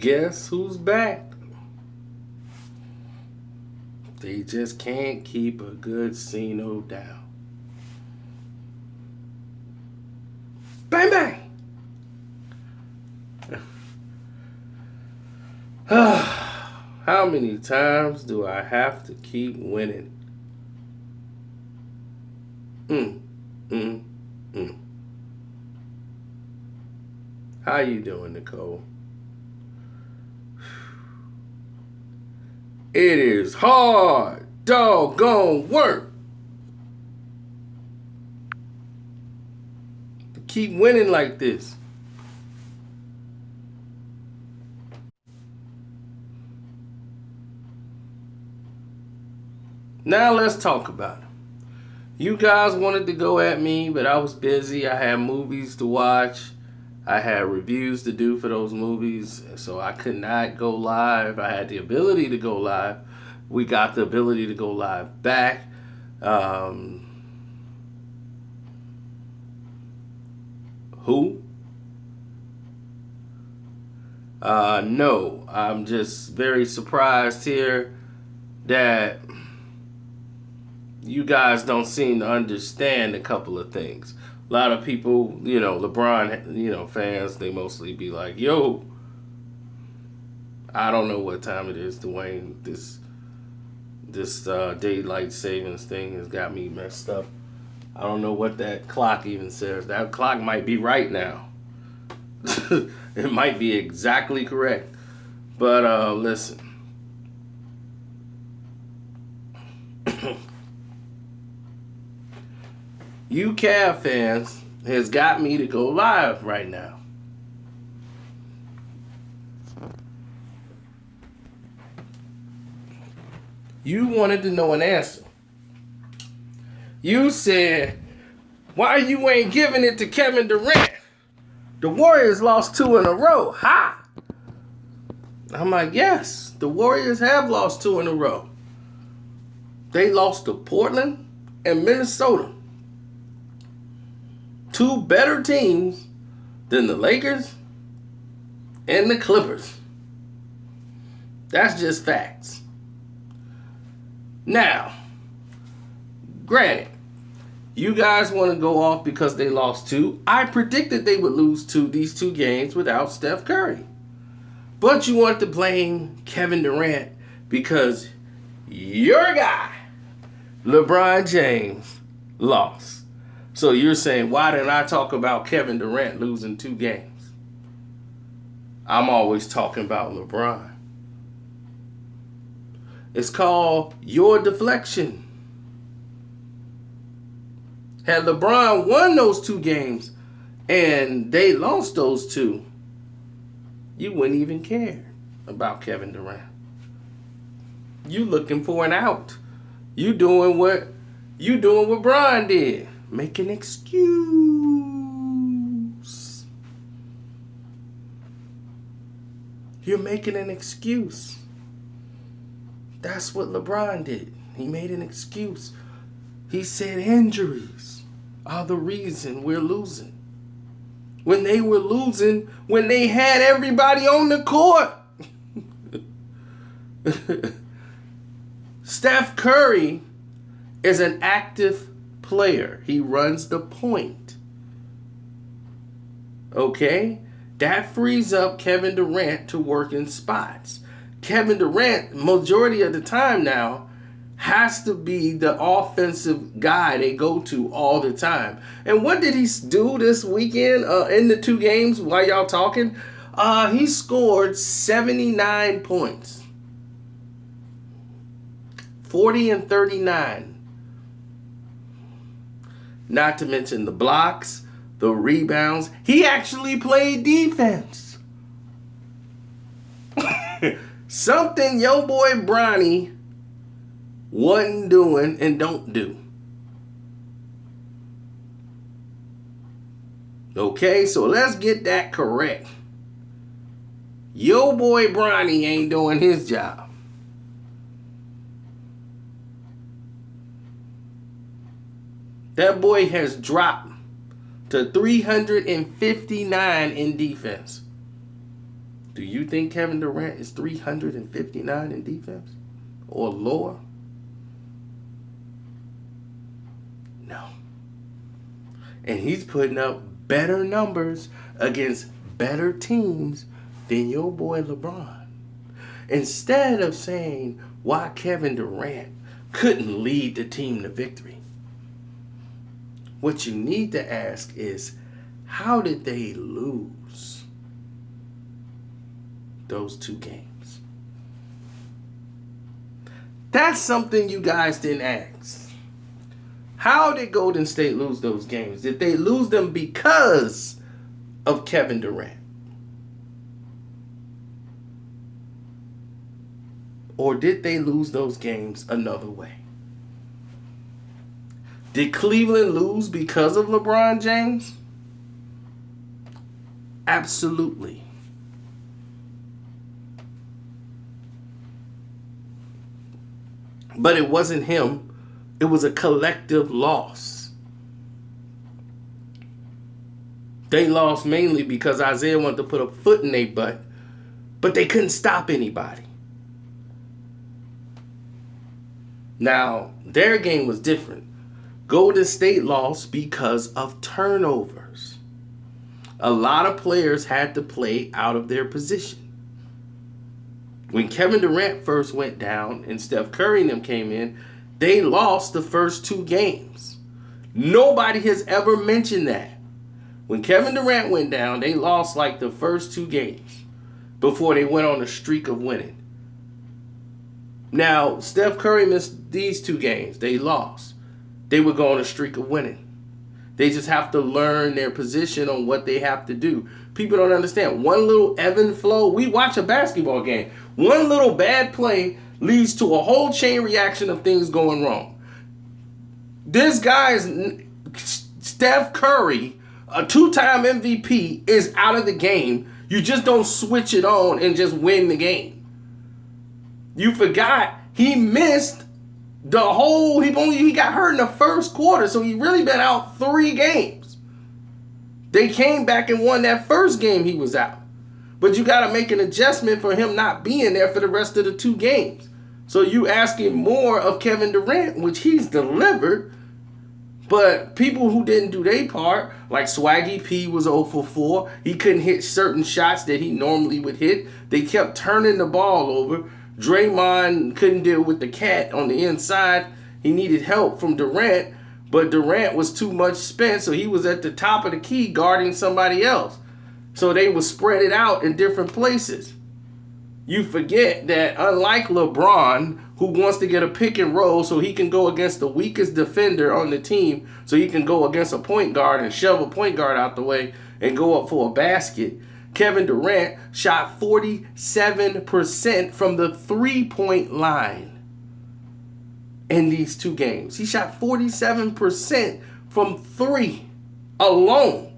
Guess who's back? They just can't keep a good Cino down. Bang bang! How many times do I have to keep winning? Mm, mm, mm. How you doing, Nicole? It is hard, doggone work to keep winning like this. Now let's talk about it. You guys wanted to go at me, but I was busy. I had movies to watch. I had reviews to do for those movies, so I could not go live. I had the ability to go live. We got the ability to go live back. Um, who? No, I'm just very surprised here that you guys don't seem to understand a couple of things. A lot of people, LeBron, fans, they mostly be like, yo, I don't know what time it is, Dwayne. This daylight savings thing has got me messed up. I don't know what that clock even says. That clock might be right now. It might be exactly correct. But listen. You Cavs fans has got me to go live right now. You wanted to know an answer. You said, why you ain't giving it to Kevin Durant? The Warriors lost 2 in a row. Ha! I'm like, yes, the Warriors have lost 2 in a row. They lost to Portland and Minnesota. 2 better teams than the Lakers and the Clippers. That's just facts. Now, granted, you guys want to go off because they lost 2. I predicted they would lose these 2 games without Steph Curry. But you want to blame Kevin Durant because your guy, LeBron James, lost. So you're saying, why didn't I talk about Kevin Durant losing 2 games? I'm always talking about LeBron. It's called your deflection. Had LeBron won those 2 games and they lost those 2, you wouldn't even care about Kevin Durant. You looking for an out. You doing what Brian did. Make an excuse. You're making an excuse. That's what LeBron did. He made an excuse. He said injuries are the reason we're losing. When they were losing, when they had everybody on the court. Steph Curry is an active player. He runs the point. Okay? That frees up Kevin Durant to work in spots. Kevin Durant, majority of the time now, has to be the offensive guy they go to all the time. And what did he do this weekend in the 2 games while y'all talking? He scored 79 points. 40 and 39. Not to mention the blocks, the rebounds. He actually played defense. Something your boy Bronny wasn't doing and don't do. Okay, so let's get that correct. Your boy Bronny ain't doing his job. That boy has dropped to 359 in defense. Do you think Kevin Durant is 359 in defense or lower? No. And he's putting up better numbers against better teams than your boy LeBron. Instead of saying why Kevin Durant couldn't lead the team to victory, what you need to ask is, how did they lose those two games? That's something you guys didn't ask. How did Golden State lose those games? Did they lose them because of Kevin Durant? Or did they lose those games another way? Did Cleveland lose because of LeBron James? Absolutely. But it wasn't him. It was a collective loss. They lost mainly because Isaiah wanted to put a foot in their butt, but they couldn't stop anybody. Now, their game was different. Golden State lost because of turnovers. A lot of players had to play out of their position. When Kevin Durant first went down and Steph Curry and them came in, they lost the first two games. Nobody has ever mentioned that. When Kevin Durant went down, they lost like the first two games before they went on a streak of winning. Now, Steph Curry missed these two games. They lost. They would go on a streak of winning. They just have to learn their position on what they have to do. People don't understand. One little ebb and flow. We watch a basketball game. One little bad play leads to a whole chain reaction of things going wrong. This guy's Steph Curry, a two-time MVP, is out of the game. You just don't switch it on and just win the game. You forgot he missed the whole, he got hurt in the first quarter, so he really been out 3 games. They came back and won that first game he was out. But you got to make an adjustment for him not being there for the rest of the 2 games. So you asking more of Kevin Durant, which he's delivered. But people who didn't do their part, like Swaggy P was 0 for 4. He couldn't hit certain shots that he normally would hit. They kept turning the ball over. Draymond couldn't deal with the cat on the inside. He needed help from Durant, but Durant was too much spent, so he was at the top of the key guarding somebody else. So they would spread it out in different places. You forget that unlike LeBron, who wants to get a pick and roll so he can go against the weakest defender on the team, so he can go against a point guard and shove a point guard out the way and go up for a basket, Kevin Durant shot 47% from the three-point line in these 2 games. He shot 47% from 3 alone.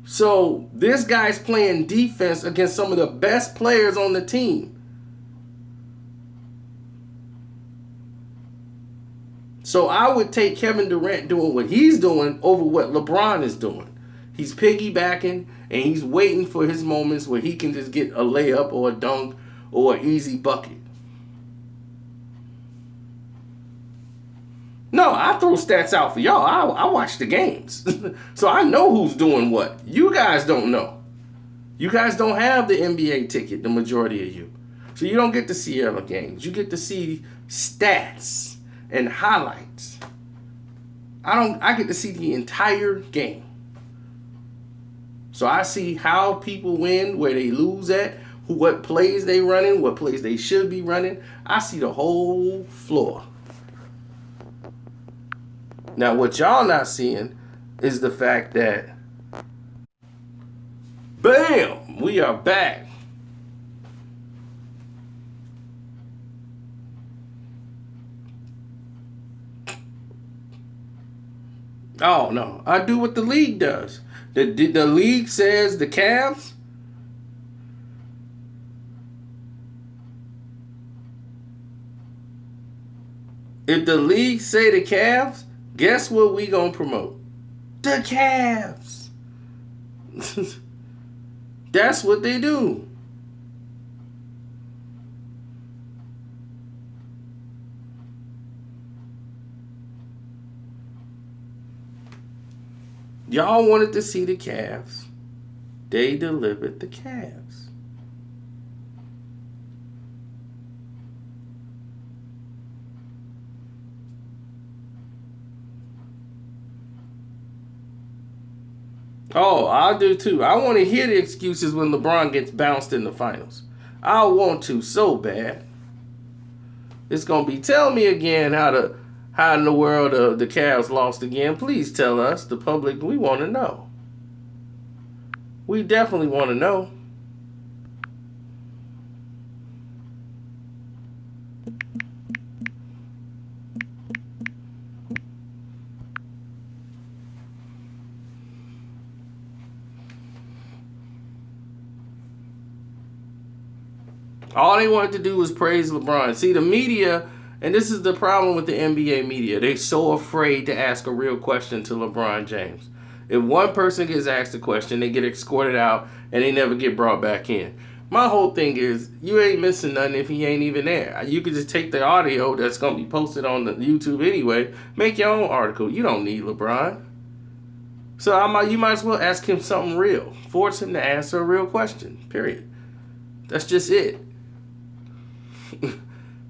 So this guy's playing defense against some of the best players on the team. So I would take Kevin Durant doing what he's doing over what LeBron is doing. He's piggybacking, and he's waiting for his moments where he can just get a layup or a dunk or an easy bucket. No, I throw stats out for y'all. I watch the games. So I know who's doing what. You guys don't know. You guys don't have the NBA ticket, the majority of you. So you don't get to see other games. You get to see stats and highlights. I get to see the entire game. So I see how people win, where they lose at, what plays they running, what plays they should be running. I see the whole floor. Now, what y'all not seeing is the fact that, bam, we are back. Oh, no. I do what the league does. The league says the Cavs. If the league say the Cavs, guess what we gonna promote? The Cavs. That's what they do. Y'all wanted to see the Cavs. They delivered the Cavs. Oh, I'll do too. I want to hear the excuses when LeBron gets bounced in the finals. I want to so bad. It's gonna be tell me again how in the world the Cavs lost again. Please tell us, the public. We want to know. We definitely want to know. All they wanted to do was praise LeBron. See, the media, and this is the problem with the NBA media, they're so afraid to ask a real question to LeBron James. If one person gets asked a question, they get escorted out and they never get brought back in. My whole thing is, you ain't missing nothing if he ain't even there. You could just take the audio that's going to be posted on the YouTube anyway, make your own article. You don't need LeBron. So you might as well ask him something real. Force him to answer a real question, period. That's just it.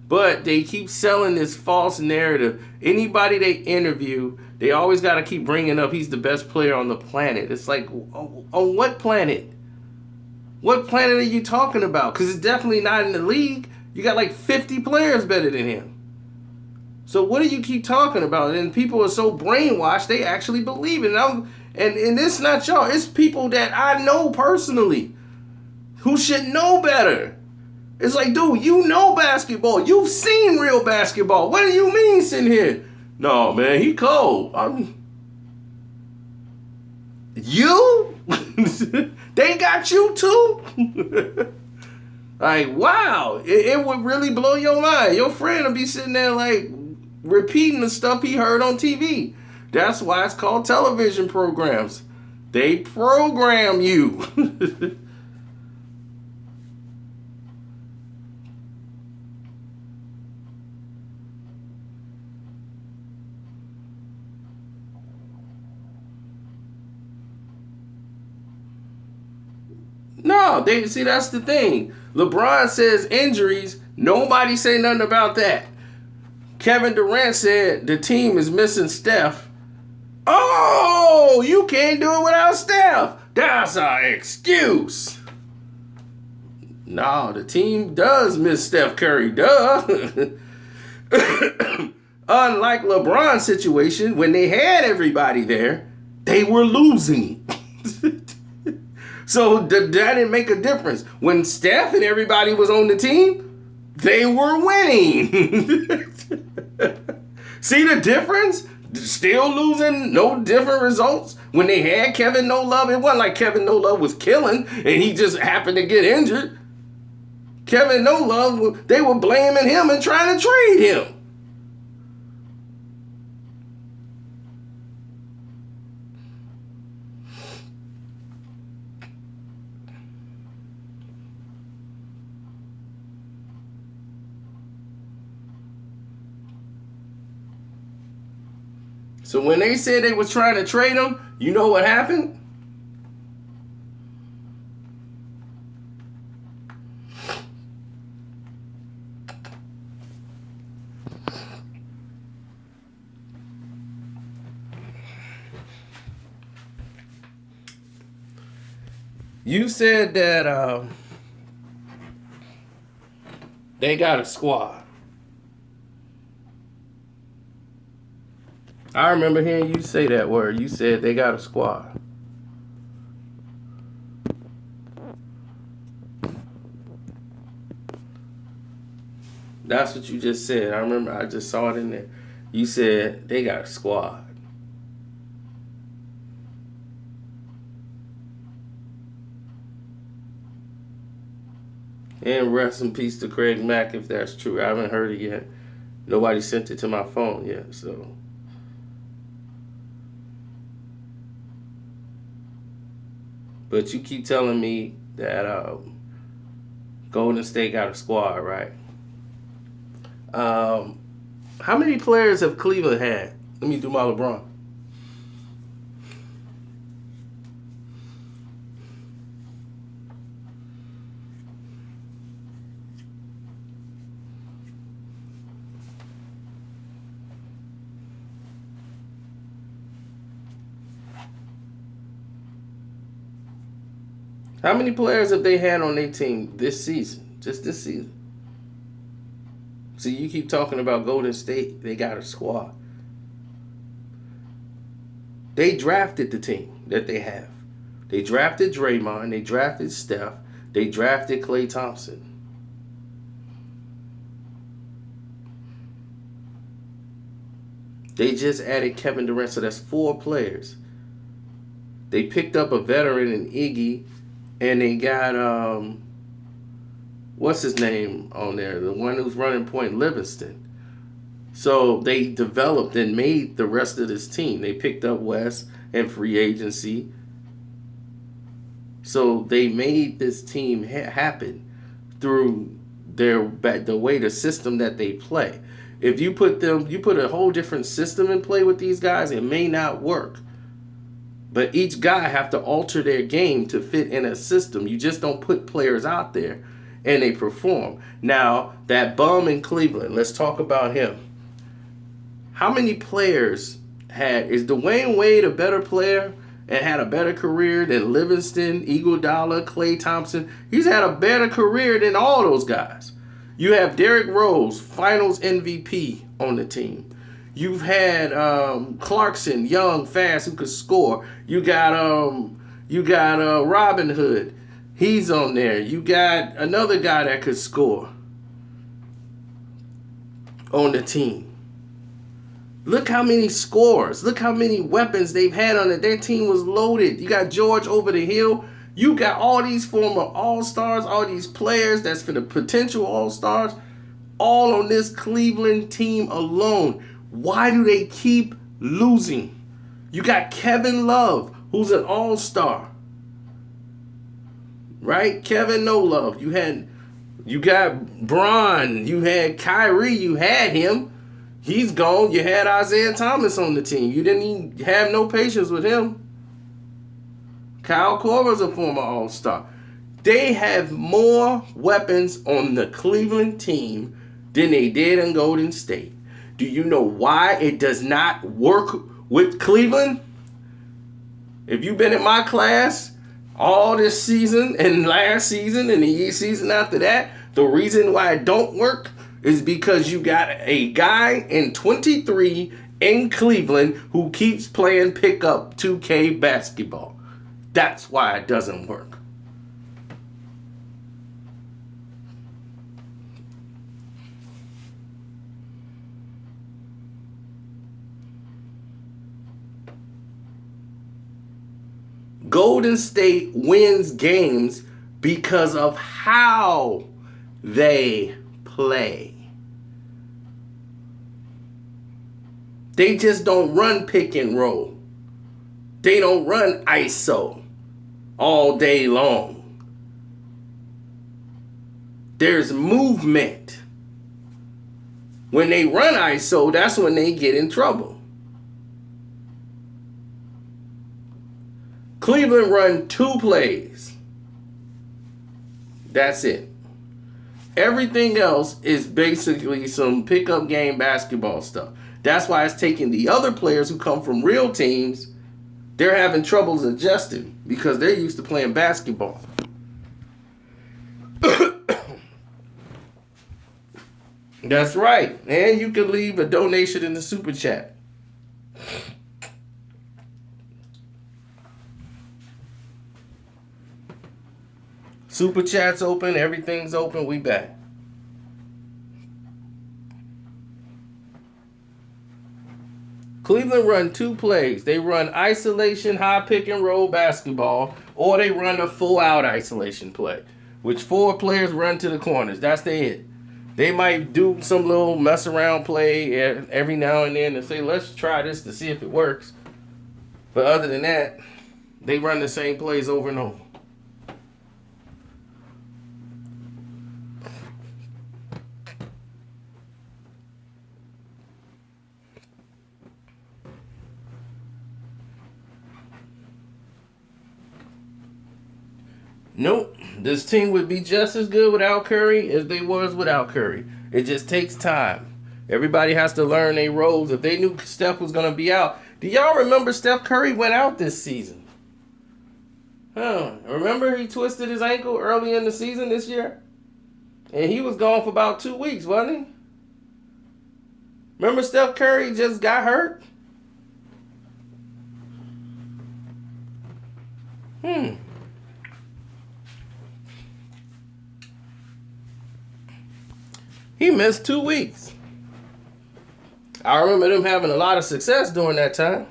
But they keep selling this false narrative. Anybody they interview, they always got to keep bringing up he's the best player on the planet. It's like, on what planet? What planet are you talking about? Because it's definitely not in the league. You got like 50 players better than him. So what do you keep talking about? And people are so brainwashed, they actually believe it. And it's not y'all. It's people that I know personally who should know better. It's like, dude, you know basketball. You've seen real basketball. What do you mean sitting here? No, man, he cold. You? They got you too? Like, wow. It would really blow your mind. Your friend will be sitting there like repeating the stuff he heard on TV. That's why it's called television programs. They program you. No, see that's the thing. LeBron says injuries. Nobody say nothing about that. Kevin Durant said the team is missing Steph. Oh, you can't do it without Steph. That's an excuse. No, the team does miss Steph Curry. Duh. Unlike LeBron's situation, when they had everybody there, they were losing. So that didn't make a difference. When Steph and everybody was on the team, they were winning. See the difference? Still losing, no different results. When they had Kevin No Love, it wasn't like Kevin No Love was killing and he just happened to get injured. Kevin No Love, they were blaming him and trying to trade him. So when they said they was trying to trade him, you know what happened? You said that they got a squad. I remember hearing you say that word. You said they got a squad. That's what you just said. I remember I just saw it in there. You said they got a squad. And rest in peace to Craig Mack if that's true. I haven't heard it yet. Nobody sent it to my phone yet, so. But you keep telling me that Golden State got a squad, right? How many players have Cleveland had? Let me do my LeBron. How many players have they had on their team this season? Just this season. See, you keep talking about Golden State. They got a squad. They drafted the team that they have. They drafted Draymond. They drafted Steph. They drafted Klay Thompson. They just added Kevin Durant, so that's 4 players. They picked up a veteran in Iggy, and they got what's his name on there? The one who's running point, Livingston. So they developed and made the rest of this team. They picked up West and free agency. So they made this team happen through the way the system that they play. If you put a whole different system in play with these guys, it may not work. But each guy have to alter their game to fit in a system. You just don't put players out there and they perform. Now, that bum in Cleveland, let's talk about him. How many players is Dwayne Wade a better player and had a better career than Livingston, Iguodala, Klay Thompson? He's had a better career than all those guys. You have Derrick Rose, Finals MVP on the team. You've had Clarkson, young, fast, who could score. You got Robin Hood. He's on there. You got another guy that could score on the team. Look how many scores. Look how many weapons they've had on it. Their team was loaded. You got George over the hill. You got all these former All-Stars, all these players that's for the potential All-Stars, all on this Cleveland team alone. Why do they keep losing? You got Kevin Love, who's an all-star. Right? Kevin No Love. You got Bron. You had Kyrie. You had him. He's gone. You had Isaiah Thomas on the team. You didn't even have no patience with him. Kyle Korver's a former all-star. They have more weapons on the Cleveland team than they did in Golden State. Do you know why it does not work with Cleveland? If you've been in my class all this season and last season and the season after that, the reason why it don't work is because you got a guy in 23 in Cleveland who keeps playing pickup 2K basketball. That's why it doesn't work. Golden State wins games because of how they play. They just don't run pick and roll. They don't run ISO all day long. There's movement. When they run ISO, that's when they get in trouble. Cleveland run 2 plays. That's it. Everything else is basically some pickup game basketball stuff. That's why it's taking the other players who come from real teams, they're having troubles adjusting because they're used to playing basketball. That's right. And you can leave a donation in the super chat. Super chat's open. Everything's open. We back. Cleveland run 2 plays. They run isolation, high pick and roll basketball, or they run a full out isolation play, which 4 players run to the corners. That's it. They might do some little mess around play every now and then and say, let's try this to see if it works. But other than that, they run the same plays over and over. Nope. This team would be just as good without Curry as they was without Curry. It just takes time. Everybody has to learn their roles. If they knew Steph was going to be out. Do y'all remember Steph Curry went out this season? Remember he twisted his ankle early in the season this year? And he was gone for about 2 weeks, wasn't he? Remember Steph Curry just got hurt? He missed 2 weeks. I remember them having a lot of success during that time.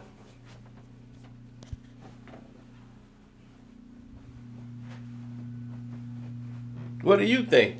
What do you think?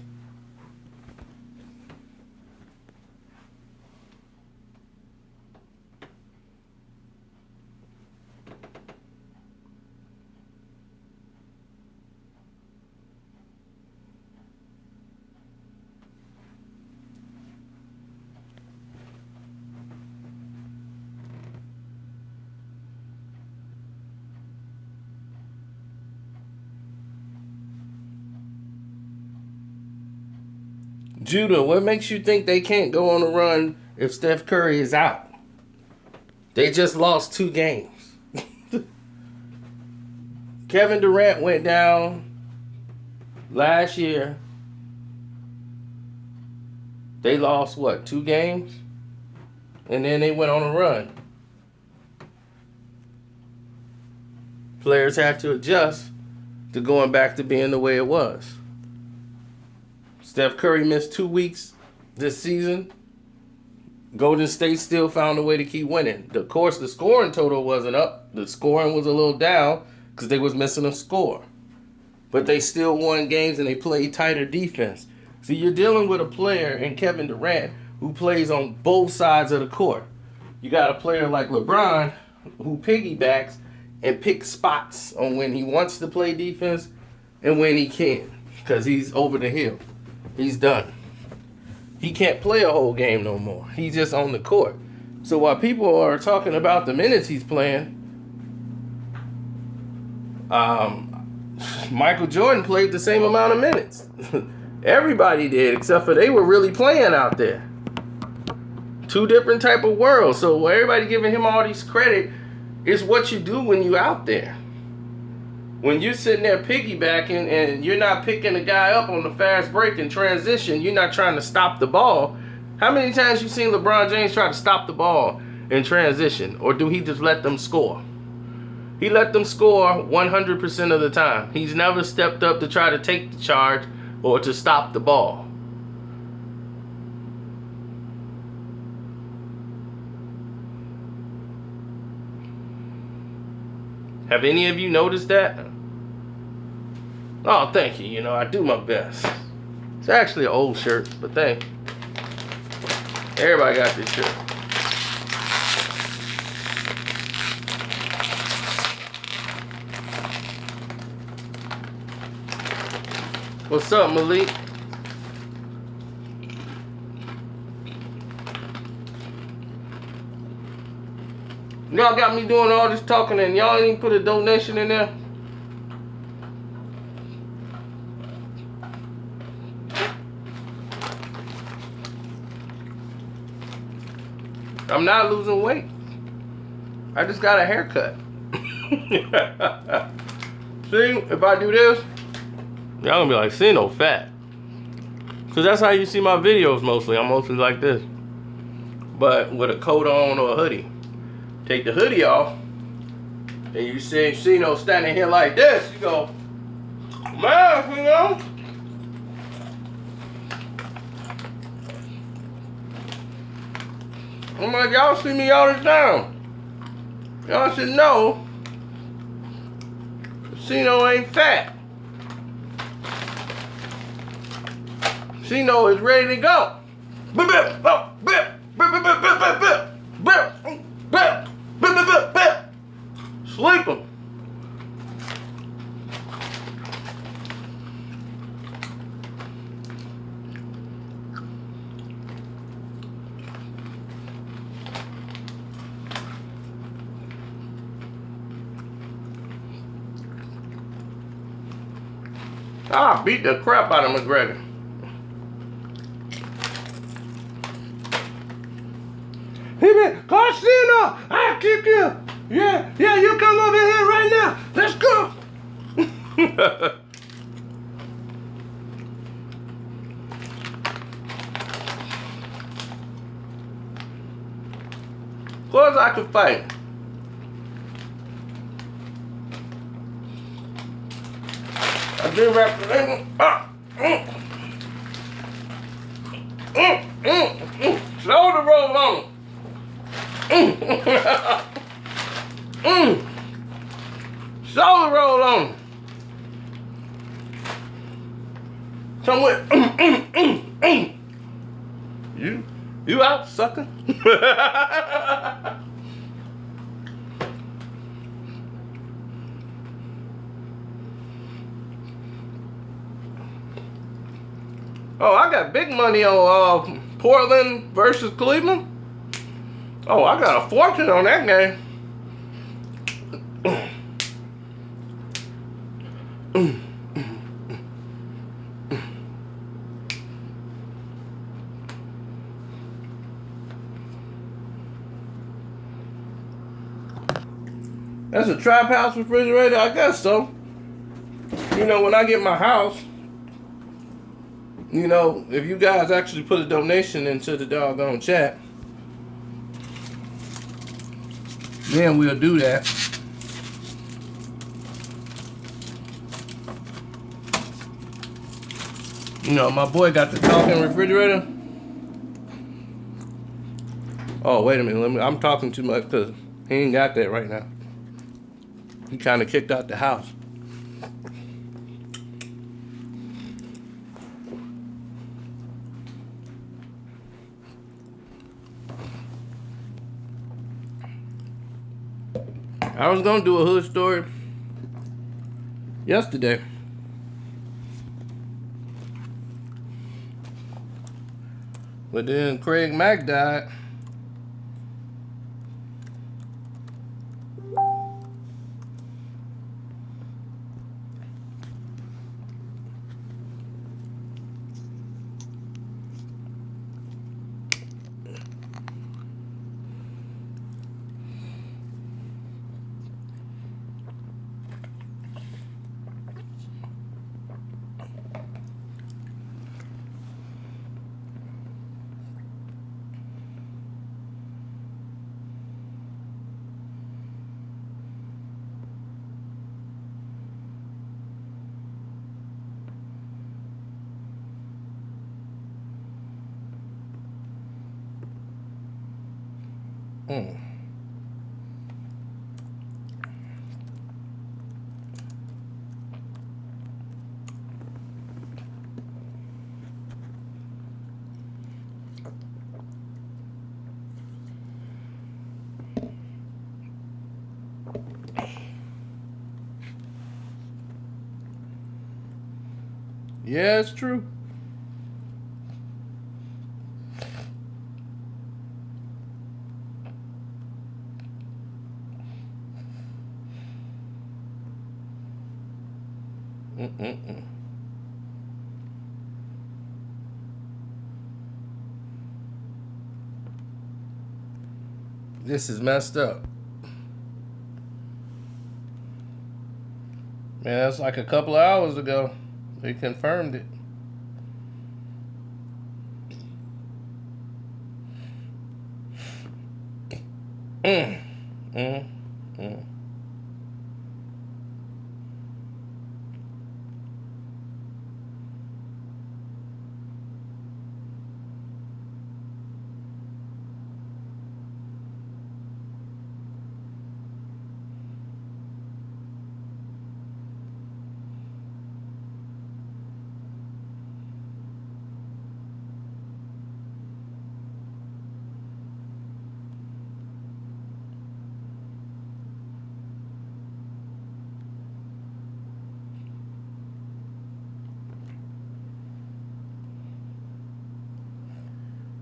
Judah, what makes you think they can't go on a run if Steph Curry is out? They just lost 2 games. Kevin Durant went down last year. They lost, 2 games? And then they went on a run. Players had to adjust to going back to being the way it was. Steph Curry missed 2 weeks this season. Golden State still found a way to keep winning. Of course, the scoring total wasn't up. The scoring was a little down because they was missing a score. But they still won games and they played tighter defense. See, you're dealing with a player in Kevin Durant who plays on both sides of the court. You got a player like LeBron who piggybacks and picks spots on when he wants to play defense and when he can because he's over the hill. He's done. He can't play a whole game no more. He's just on the court. So while people are talking about the minutes he's playing, Michael Jordan played the same amount of minutes. Everybody did, except for they were really playing out there. 2 different type of worlds. So everybody giving him all this credit is what you do when you out there. When you're sitting there piggybacking and you're not picking a guy up on the fast break and transition, you're not trying to stop the ball. How many times you seen LeBron James try to stop the ball in transition? Or do he just let them score? He let them score 100% of the time. He's never stepped up to try to take the charge or to stop the ball. Have any of you noticed that? Oh, thank you. You know, I do my best. It's actually an old shirt, but thank you. Everybody got this shirt. What's up, Malik? Y'all got me doing all this talking and y'all ain't even put a donation in there? I'm not losing weight. I just got a haircut. See, if I do this, y'all gonna be like, see, no fat. Cause that's how you see my videos mostly. I'm mostly like this. But with a coat on or a hoodie. Take the hoodie off, and you see Cino standing here like this, you go, man, you know? I'm like, y'all see me all the time. Y'all should know Cino ain't fat. Cino is ready to go. Sleeping. I beat the crap out of McGregor. He been, Garcino, I'll kick you. Yeah, you come over here right now. Let's go. Of course I can fight. I did rap today. Shoulder roll on. Shoulder roll on. Somewhere. You out, sucker? Oh, I got big money on Portland versus Cleveland. Oh, I got a fortune on that game. That's a trap house refrigerator? I guess so. You know, when I get my house, you know, if you guys actually put a donation into the doggone chat, then we'll do that. You know, my boy got the talking refrigerator. Oh, wait a minute. I'm talking too much because he ain't got that right now. He kind of kicked out the house. I was going to do a hood story yesterday. But then Craig Mack died. Yeah, it's true. This is messed up. Man, that's like a couple of hours ago. They confirmed it.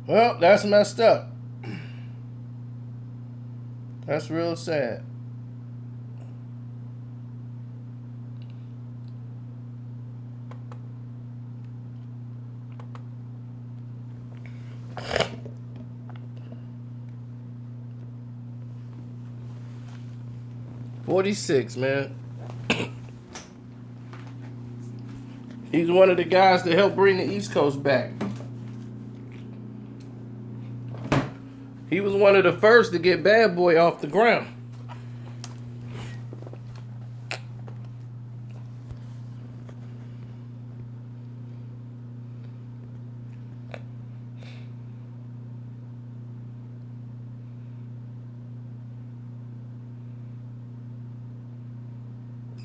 Well, that's messed up. That's real sad. '46, man. He's one of the guys that helped bring the East Coast back. He was one of the first to get Bad Boy off the ground.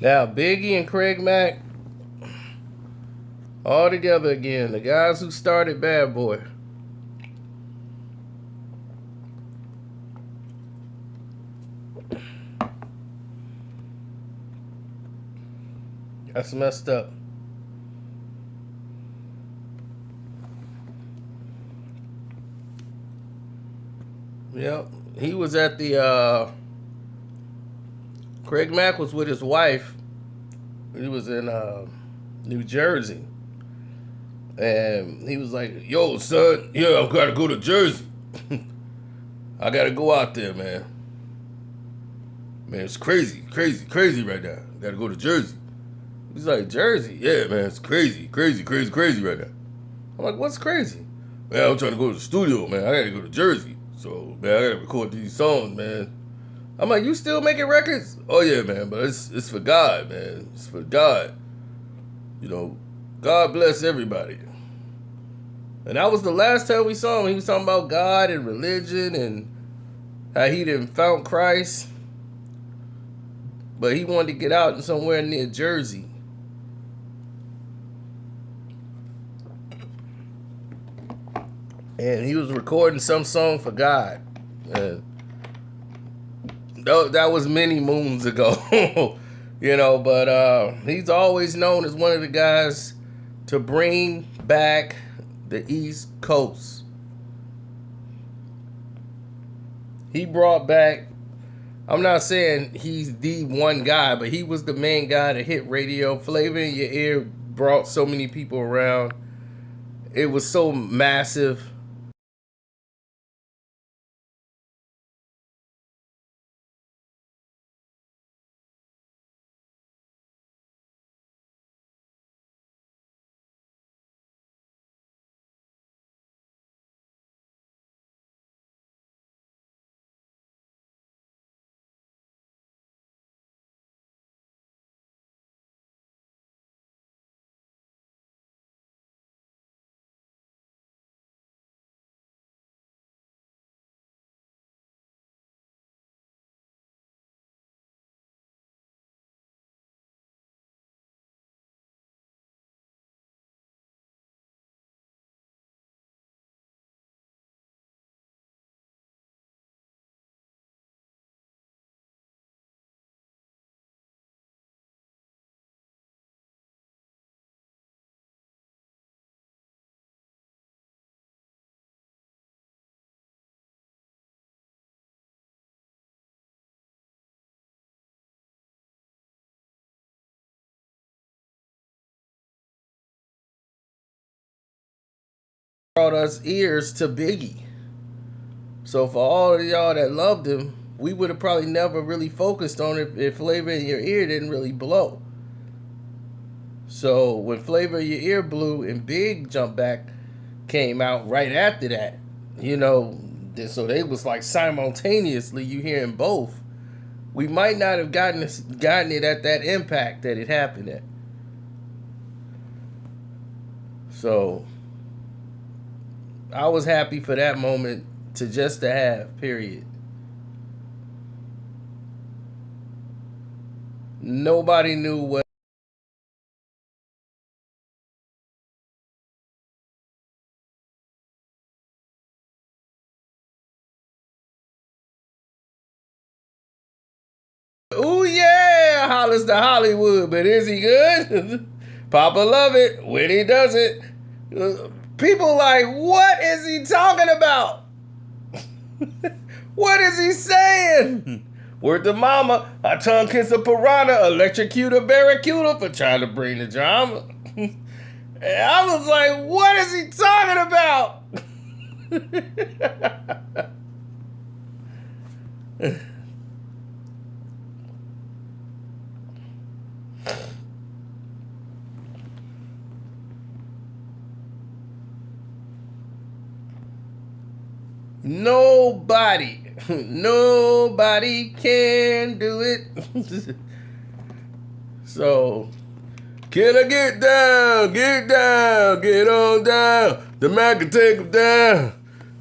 Now, Biggie and Craig Mack, all together again. The guys who started Bad Boy. That's messed up. Yep. He was at the Craig Mack was with his wife. He was in New Jersey. And he was like, yo, son, yeah, I've got to go to Jersey. I got to go out there, man. Man, it's crazy right now. Got to go to Jersey. He's like, Jersey? Yeah, man, it's crazy right now. I'm like, what's crazy? Man, I'm trying to go to the studio, man. I got to go to Jersey. So, man, I got to record these songs, man. I'm like, you still making records? Oh, yeah, man, but it's for God, man. It's for God. You know, God bless everybody. And that was the last time we saw him. He was talking about God and religion and how he didn't found Christ. But he wanted to get out somewhere near Jersey. And he was recording some song for God. And that was many moons ago. You know, but he's always known as one of the guys to bring back the East Coast. He brought back, I'm not saying he's the one guy, but he was the main guy to hit radio. Flavor in Your Ear brought so many people around. It was so massive. Brought us ears to Biggie. So for all of y'all that loved him, we would have probably never really focused on it if Flavor in Your Ear didn't really blow. So when Flavor in Your Ear blew and Big Jump Back came out right after that, you know, so they was like simultaneously you hearing both. We might not have gotten it at that impact that it happened at. So I was happy for that moment to have, period. Nobody knew what. Ooh, yeah, Hollis to Hollywood, but is he good? Papa love it when he does it. People like, what is he talking about? What is he saying? Word to mama, I tongue kiss a piranha, electrocute a barracuda for trying to bring the drama. And I was like, what is he talking about? Nobody can do it. So, can I get down, get on down? The Mack can take him down.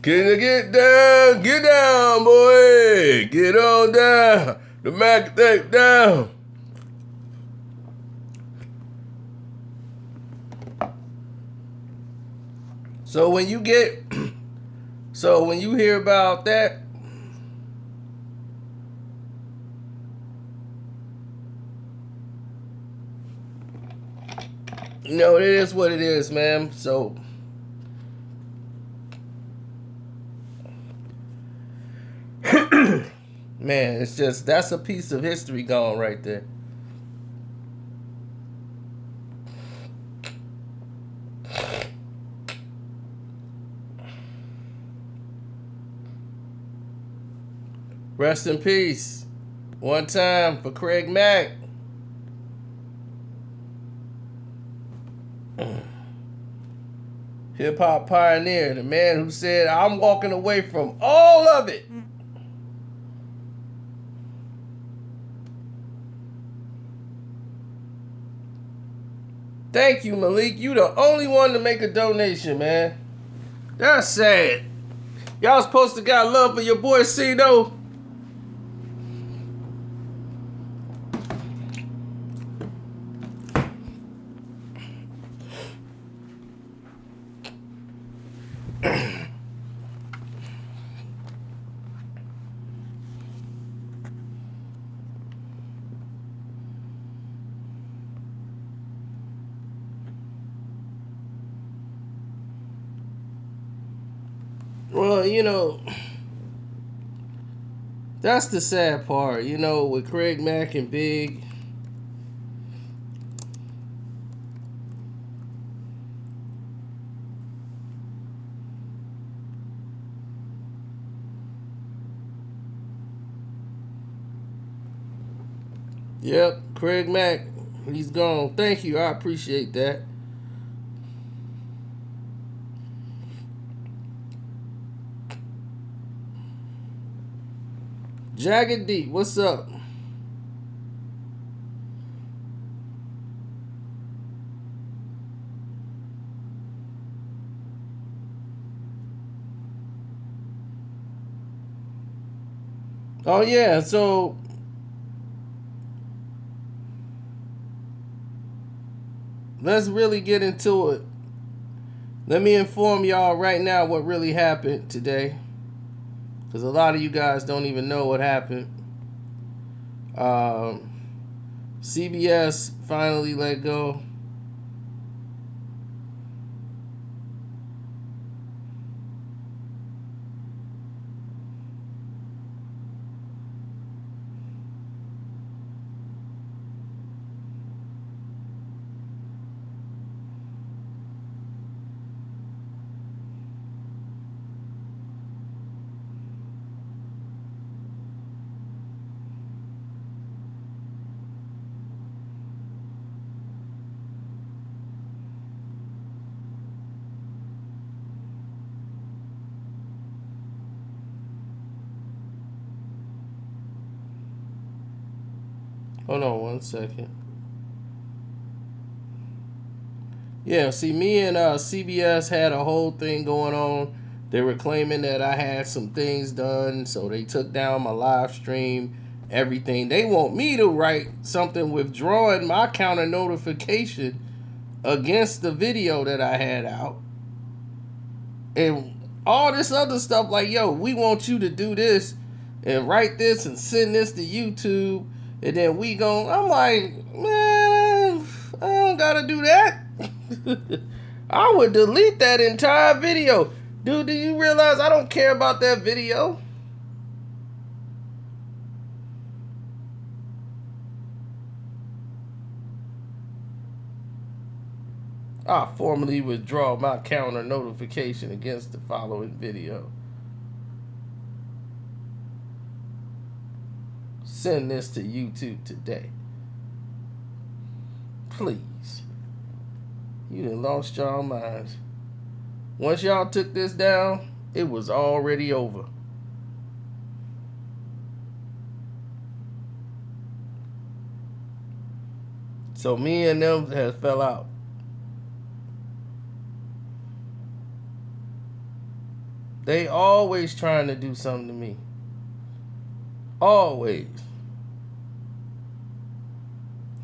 Can you get down, boy, get on down. The Mack can take him down. So when you hear about that, it is what it is, man. So man, it's just, that's a piece of history gone right there. Rest in peace. One time for Craig Mack. Hip hop pioneer, the man who said, I'm walking away from all of it. Thank you, Malik. You the only one to make a donation, man. That's sad. Y'all supposed to got love for your boy C, though. Well, that's the sad part, with Craig Mack and Big. Yep, Craig Mack, he's gone. Thank you, I appreciate that. Jagged Deep, what's up? Oh yeah, so let's really get into it. Let me inform y'all right now what really happened today, because a lot of you guys don't even know what happened. CBS finally let go. Hold on one second. Yeah, see, me and CBS had a whole thing going on. They were claiming that I had some things done, so they took down my live stream, everything. They want me to write something withdrawing my counter notification against the video that I had out. And all this other stuff, like, yo, we want you to do this and write this and send this to YouTube. And then I'm like, man, I don't gotta do that. I would delete that entire video. Dude, do you realize I don't care about that video? I formally withdraw my counter notification against the following video. Send this to YouTube today. Please. You done lost y'all minds. Once y'all took this down, it was already over. So me and them has fell out. They always trying to do something to me. Always.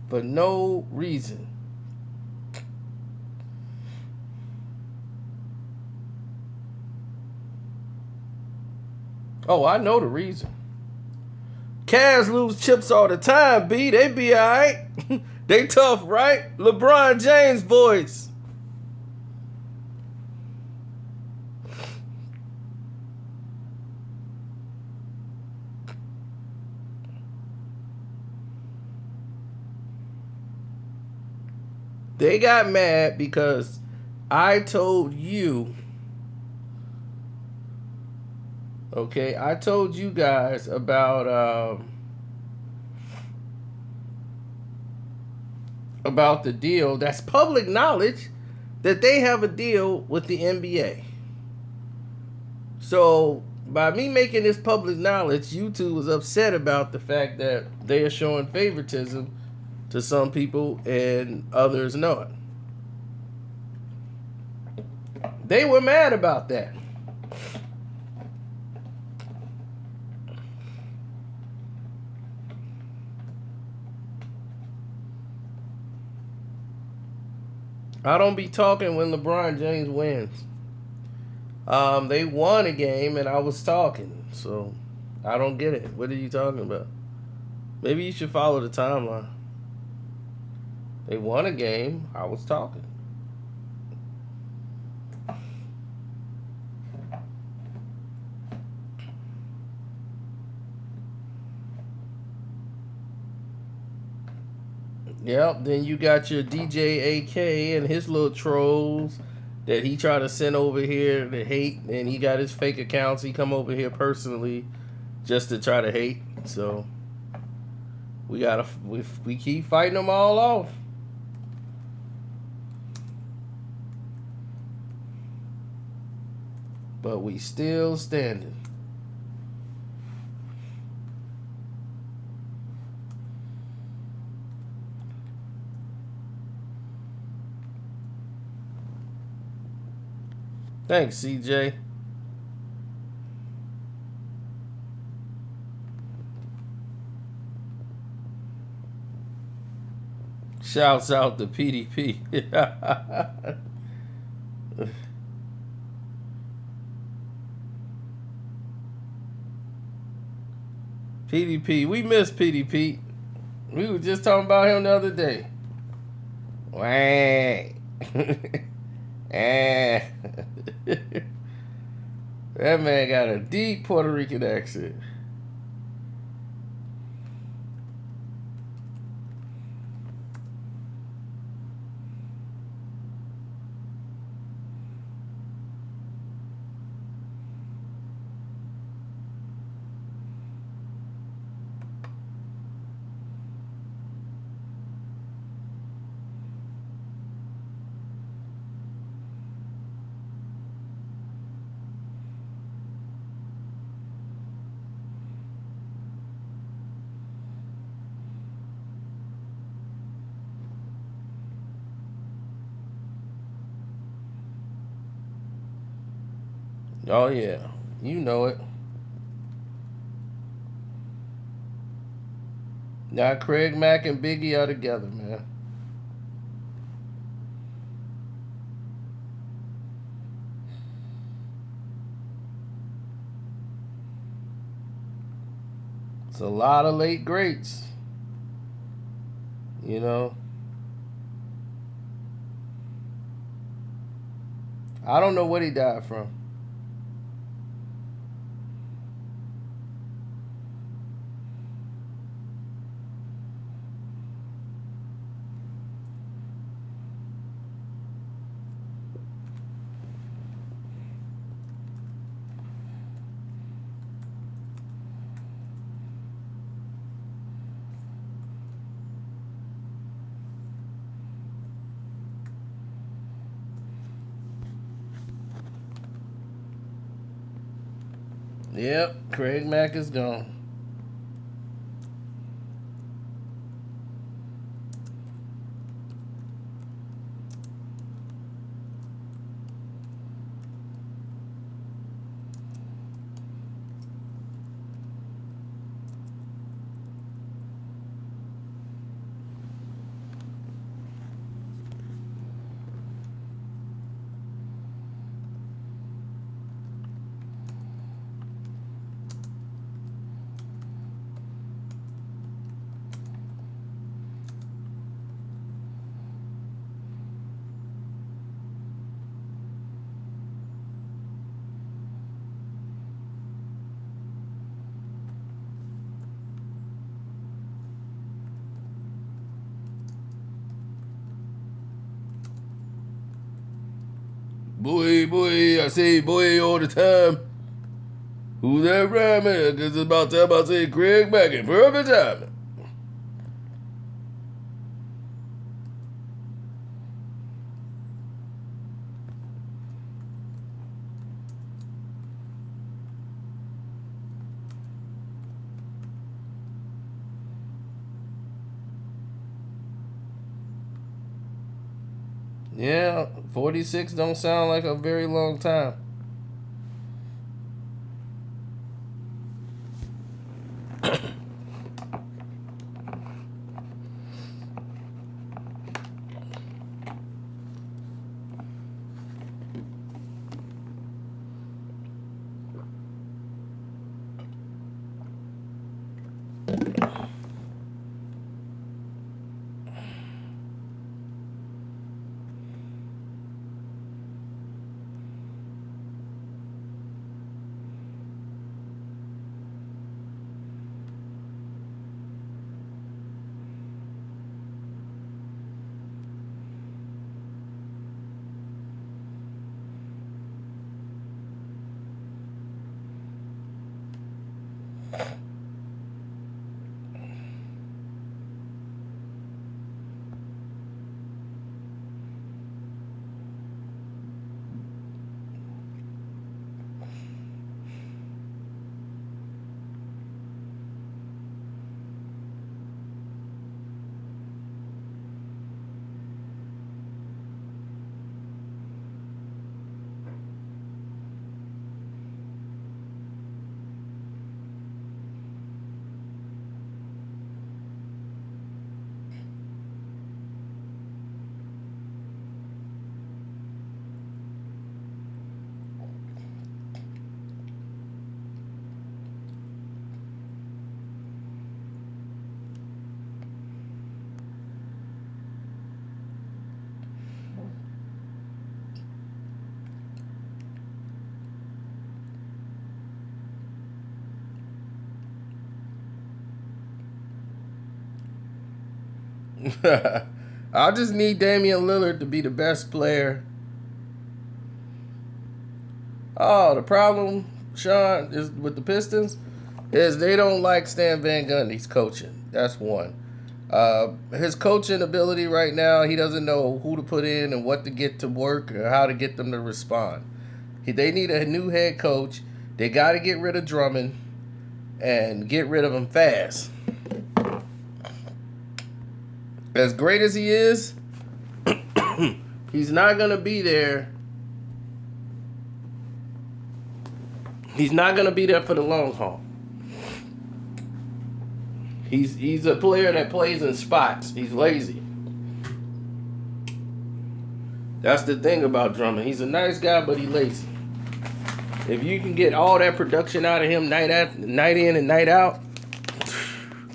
For no reason. Oh, I know the reason. Cavs lose chips all the time, B. They be alright. They tough, right? LeBron James voice. They got mad because I told you, okay, I told you guys about the deal. That's public knowledge that they have a deal with the NBA. So by me making this public knowledge, YouTube was upset about the fact that they are showing favoritism to some people and others not. They were mad about that. I don't be talking when LeBron James wins. They won a game and I was talking, so I don't get it. What are you talking about? Maybe you should follow the timeline. They won a game. I was talking. Yep, then you got your DJ AK and his little trolls that he tried to send over here to hate, and he got his fake accounts. He come over here personally just to try to hate. So we keep fighting them all off. But we still standing. Thanks, CJ. Shouts out to PDP. PDP, we miss PDP. We were just talking about him the other day. Wah. That man got a deep Puerto Rican accent. Oh, yeah. You know it. Now, Craig, Mack, and Biggie are together, man. It's a lot of late greats. You know? I don't know what he died from. Yep, Craig Mack is gone. Boy, I say boy all the time. Who's that ramen? Because it's about time I say Craig Mack in perfect time. Yeah, 46 don't sound like a very long time. I just need Damian Lillard to be the best player. Oh, the problem, Sean, is with the Pistons is they don't like Stan Van Gundy's coaching. That's one. His coaching ability right now, he doesn't know who to put in and what to get to work or how to get them to respond. They need a new head coach. They got to get rid of Drummond and get rid of him fast. As great as he is, he's not going to be there. He's not going to be there for the long haul. He's a player that plays in spots. He's lazy. That's the thing about Drummond. He's a nice guy, but he's lazy. If you can get all that production out of him night in and night out,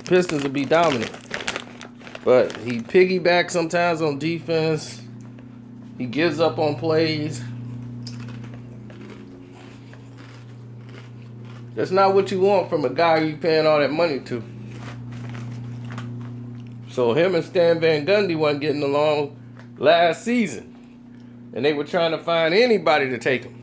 Pistons will be dominant. But he piggybacks sometimes on defense. He gives up on plays. That's not what you want from a guy you paying all that money to. So him and Stan Van Gundy wasn't getting along last season. And they were trying to find anybody to take him.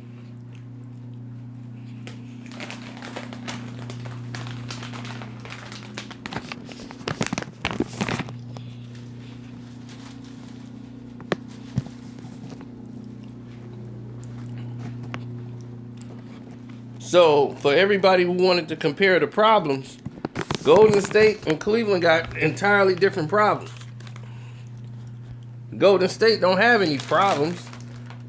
So, for everybody who wanted to compare the problems, Golden State and Cleveland got entirely different problems. Golden State don't have any problems.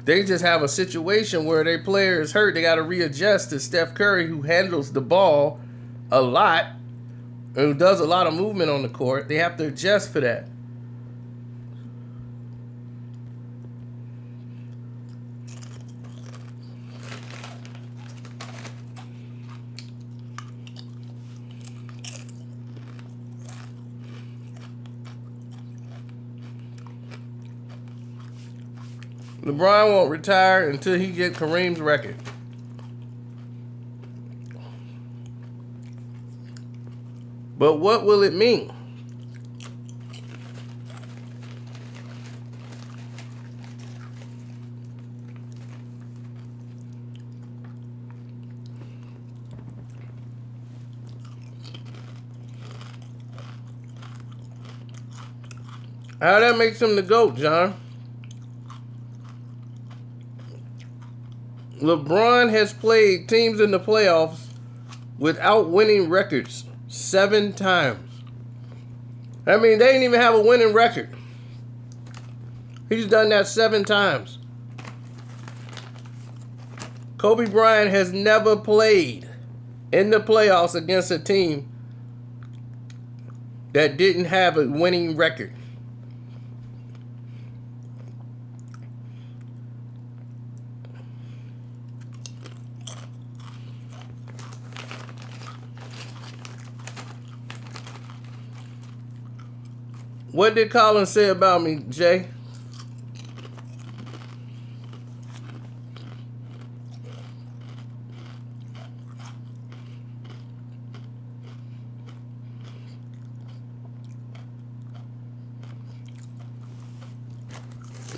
They just have a situation where their player is hurt. They got to readjust to Steph Curry, who handles the ball a lot and who does a lot of movement on the court. They have to adjust for that. LeBron won't retire until he gets Kareem's record. But what will it mean? How that makes him the GOAT, John? LeBron has played teams in the playoffs without winning records 7 times. I mean, they didn't even have a winning record. He's done that 7 times. Kobe Bryant has never played in the playoffs against a team that didn't have a winning record. What did Colin say about me, Jay?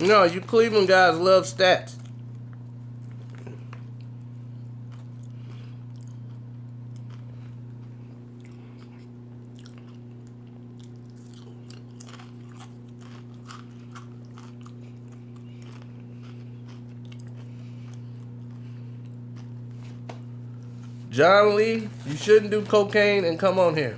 No, you Cleveland guys love stats. John Lee, you shouldn't do cocaine and come on here.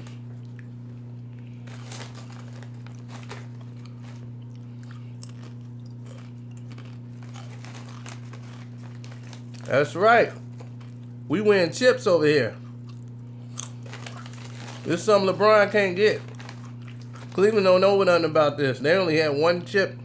That's right. We win chips over here. This is something LeBron can't get. Cleveland don't know nothing about this. They only had 1 chip.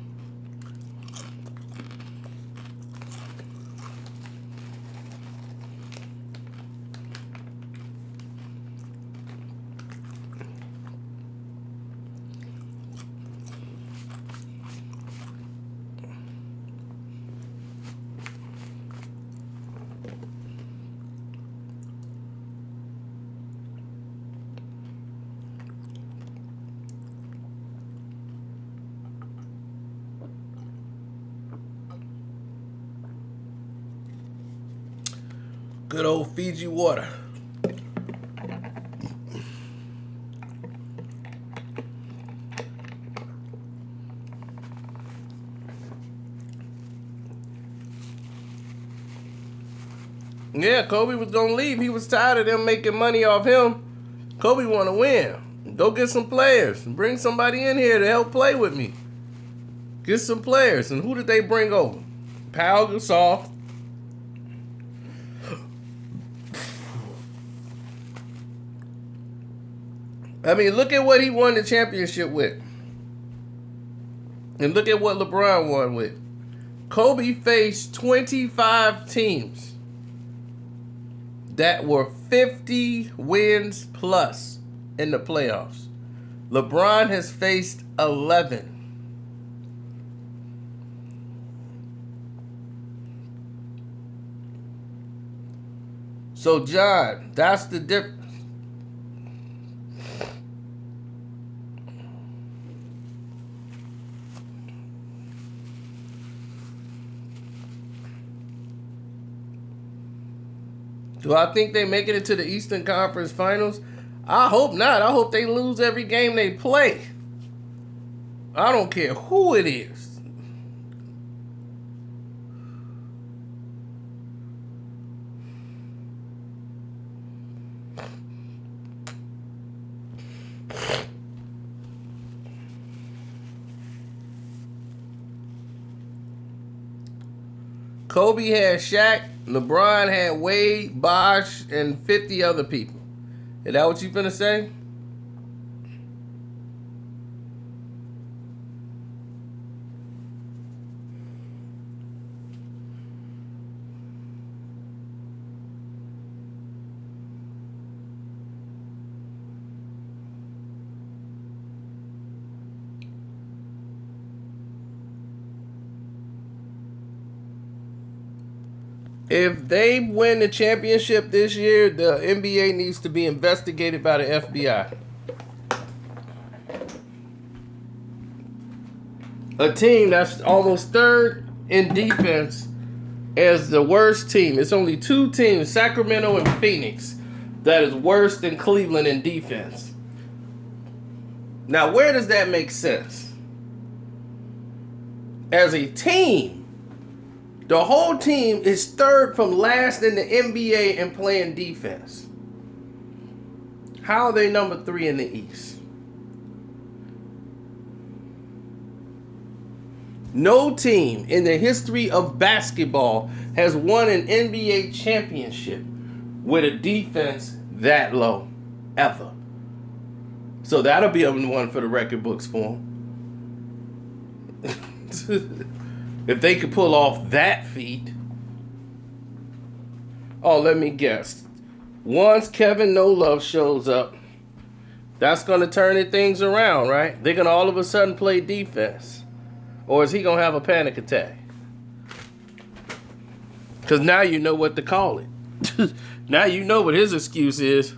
Good old Fiji water. Yeah, Kobe was going to leave. He was tired of them making money off him. Kobe want to win. Go get some players. Bring somebody in here to help play with me. Get some players. And who did they bring over? Pau Gasol. I mean, look at what he won the championship with. And look at what LeBron won with. Kobe faced 25 teams that were 50 wins plus in the playoffs. LeBron has faced 11. So, John, that's the difference. Do I think they make it into the Eastern Conference Finals? I hope not. I hope they lose every game they play. I don't care who it is. Kobe had Shaq, LeBron had Wade, Bosh, and 50 other people. Is that what you finna say? If they win the championship this year, the NBA needs to be investigated by the FBI. A team that's almost third in defense as the worst team. It's only two teams, Sacramento and Phoenix, that is worse than Cleveland in defense. Now, where does that make sense? As a team, the whole team is third from last in the NBA in playing defense. How are they number 3 in the East? No team in the history of basketball has won an NBA championship with a defense that low, ever. So that'll be a one for the record books for them. If they could pull off that feat. Oh, let me guess. Once Kevin No Love shows up, that's going to turn things around, right? They're going to all of a sudden play defense. Or is he going to have a panic attack? Because now you know what to call it. Now you know what his excuse is.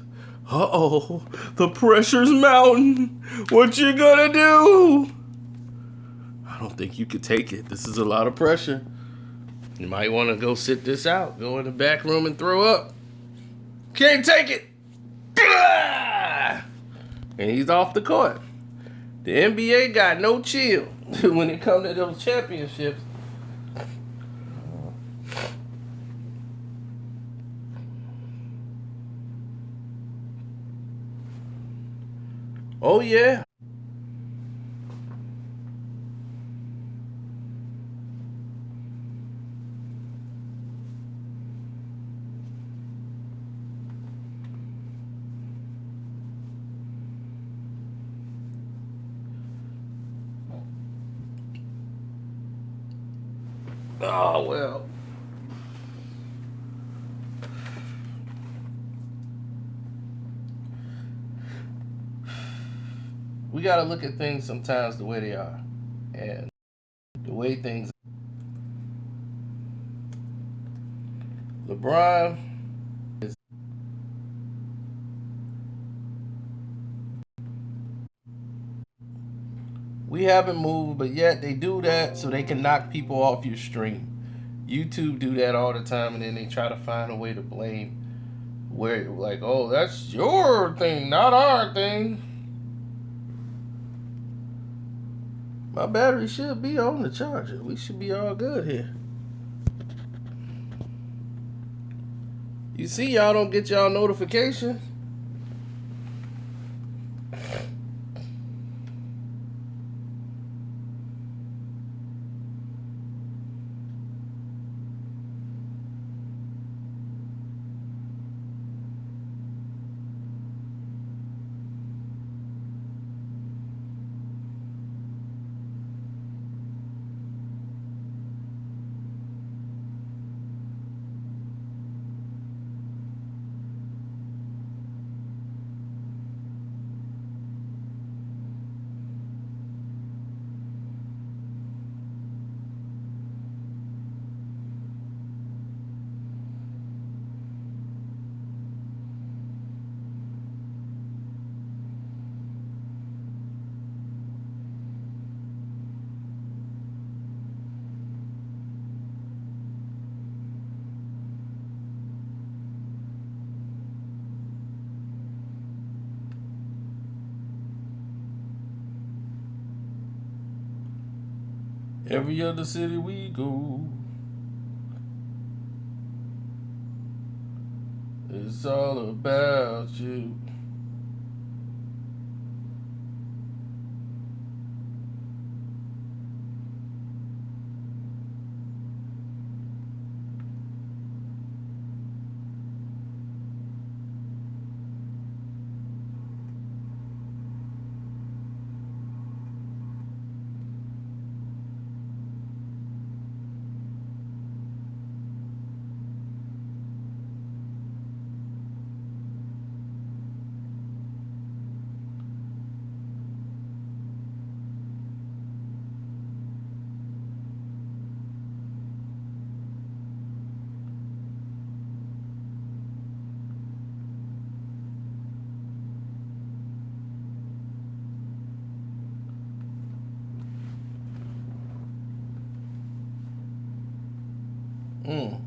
Uh-oh, the pressure's mounting. What you going to do? I don't think you could take it. This is a lot of pressure. You might want to go sit this out. Go in the back room and throw up. Can't take it. And he's off the court. The NBA got no chill when it comes to those championships. Oh, yeah. Oh, well. We got to look at things sometimes the way they are. And the way things... LeBron is... We haven't moved, but yet they do that so they can knock people off your stream. YouTube do that all the time, and then they try to find a way to blame where, like, oh, that's your thing, not our thing. My battery should be on the charger. We should be all good here. You see, y'all don't get y'all notifications. Every other city we go, it's all about you. Mm.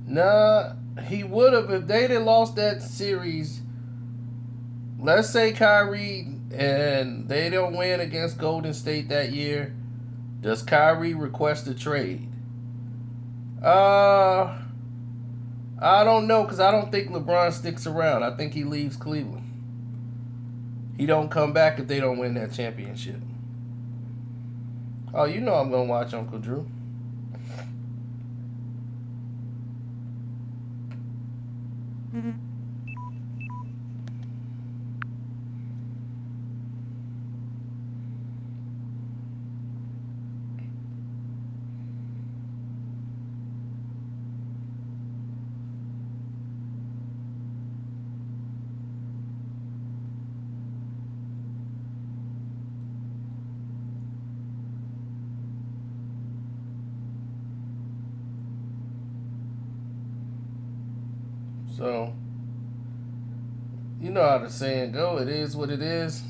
Nah, he would have if they'd have lost that series. Let's say Kyrie and they don't win against Golden State that year. Does Kyrie request a trade? Uh, I don't know because I don't think LeBron sticks around. I think he leaves Cleveland. He don't come back if they don't win that championship. Oh, you know I'm gonna watch Uncle Drew. So, you know how the saying go. It is what it is.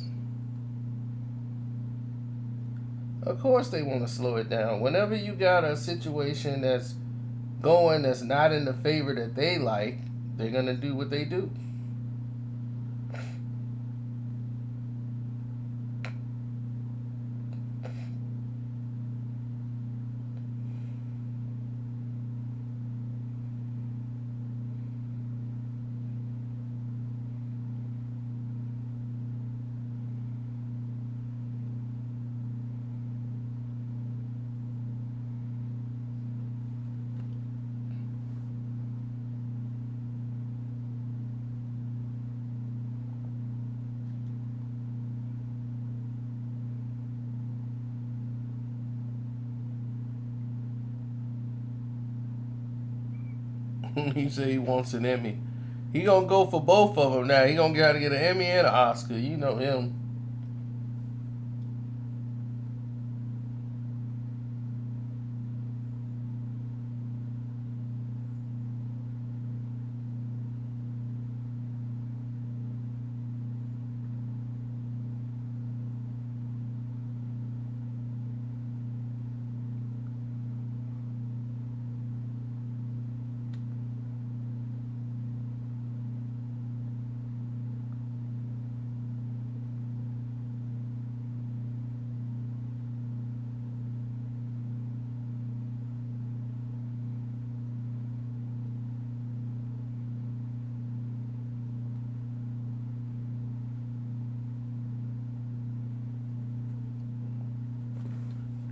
Of course, they want to slow it down. Whenever you got a situation that's going that's not in the favor that they like, they're gonna do what they do. He said he wants an Emmy. He gonna go for both of them now. He gonna gotta get an Emmy and an Oscar. You know him.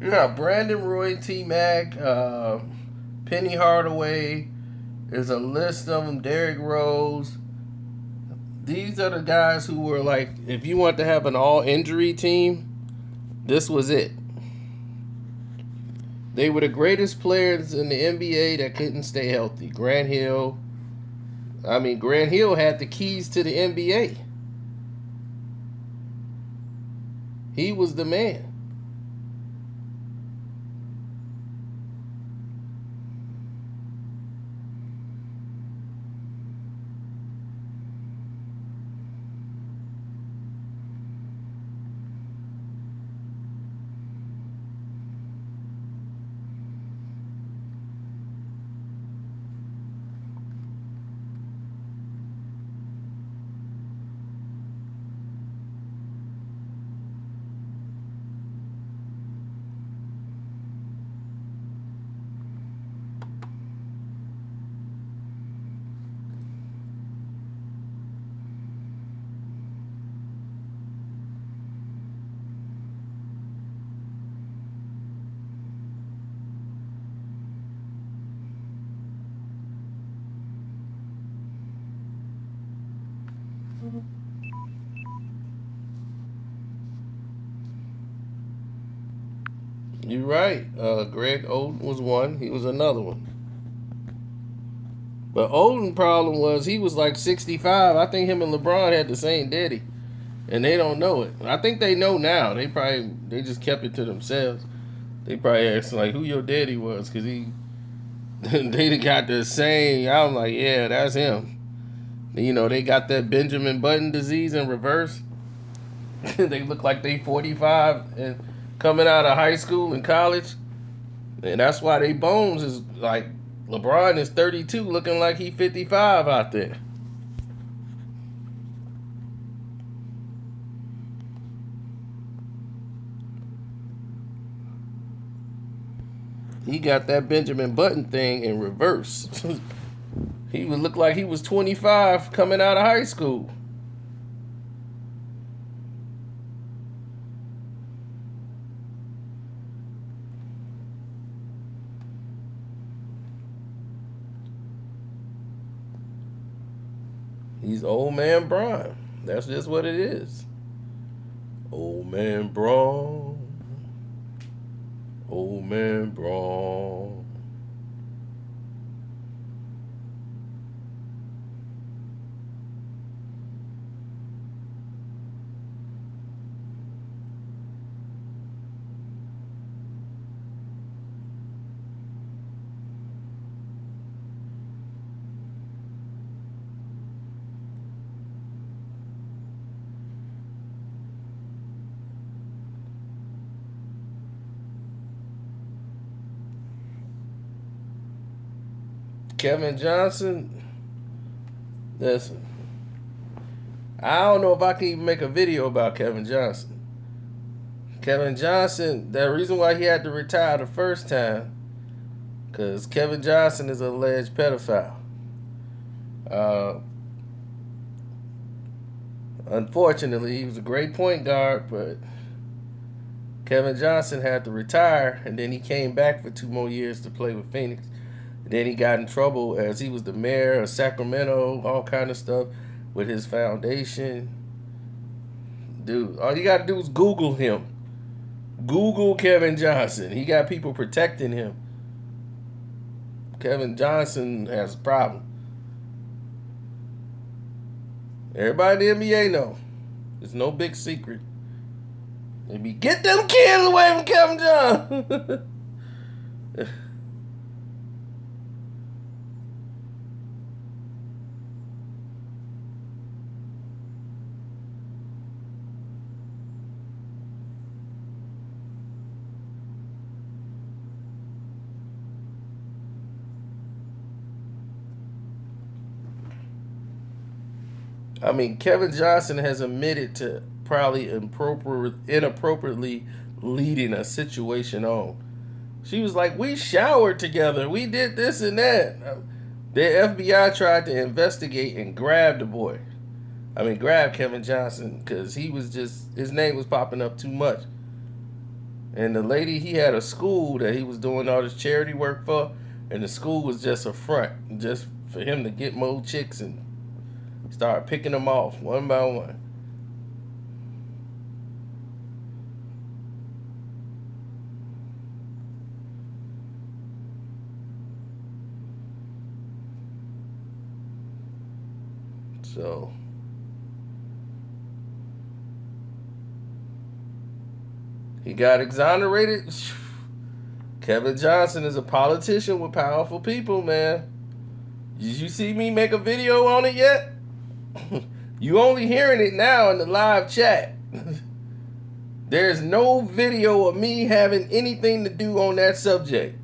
Yeah, Brandon Roy, T Mack, Penny Hardaway. There's a list of them. Derrick Rose. These are the guys who were like, if you want to have an all injury team, this was it. They were the greatest players in the NBA that couldn't stay healthy. Grant Hill. Grant Hill had the keys to the NBA. He was the man. You're right. Greg Oden was one. He was another one. But Oden problem was he was like 65. I think him and LeBron had the same daddy, and they don't know it. I think they know now. They just kept it to themselves. They probably asked like who your daddy was because They got the same. I'm like, yeah, that's him. You know, they got that Benjamin Button disease in reverse. They look like they 45 and coming out of high school and college. And that's why they bones is like LeBron is 32 looking like he 55 out there. He got that Benjamin Button thing in reverse. He would look like he was 25 coming out of high school. He's old man Bron. That's just what it is. Old man Bron. Old man Bron. Kevin Johnson. Listen, I don't know if I can even make a video about Kevin Johnson. Kevin Johnson, the reason why he had to retire the first time, because Kevin Johnson is an alleged pedophile. Uh, Unfortunately, he was a great point guard, but Kevin Johnson had to retire, and then he came back for 2 more years to play with Phoenix. And then he got in trouble as he was the mayor of Sacramento, all kind of stuff with his foundation. Dude, all you got to do is Google him. Google Kevin Johnson. He got people protecting him. Kevin Johnson has a problem. Everybody in the NBA know. It's no big secret. They be, get them kids away from Kevin Johnson. I mean, Kevin Johnson has admitted to probably inappropriately leading a situation on. She was like, we showered together. We did this and that. The FBI tried to investigate and grab the boy. I mean, grab Kevin Johnson because he was just, his name was popping up too much. And the lady, he had a school that he was doing all this charity work for, and the school was just a front, just for him to get more chicks and start picking them off one by one. So he got exonerated. Kevin Johnson is a politician with powerful people, man. Did you see me make a video on it yet? You only hearing it now in the live chat. There's no video of me having anything to do on that subject.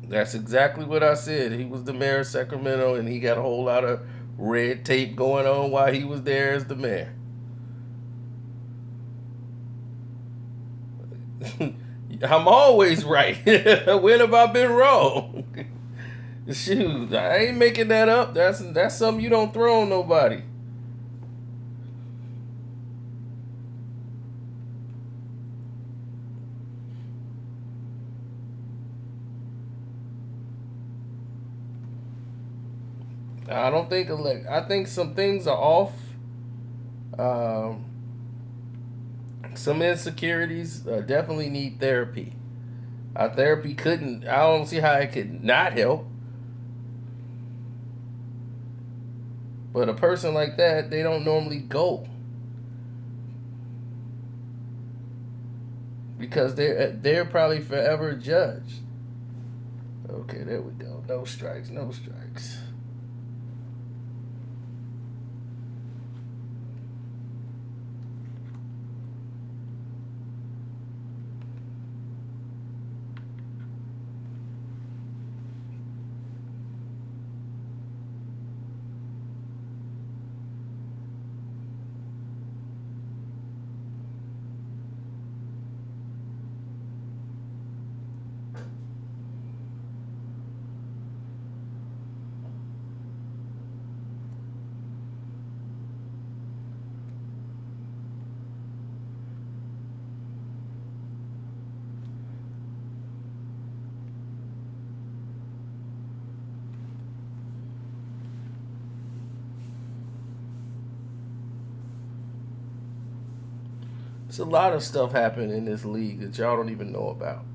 That's exactly what I said. He was the mayor of Sacramento, and he got a whole lot of red tape going on while he was there as the mayor. I'm always right. When have I been wrong? Shoot, I ain't making that up. That's something you don't throw on nobody. I don't think. I think some things are off. Um, some insecurities definitely need therapy. Therapy couldn't. I don't see how it could not help. But a person like that, they don't normally go because they're probably forever judged. Okay, there we go. No strikes, no strikes. There's a lot of stuff happening in this league that y'all don't even know about.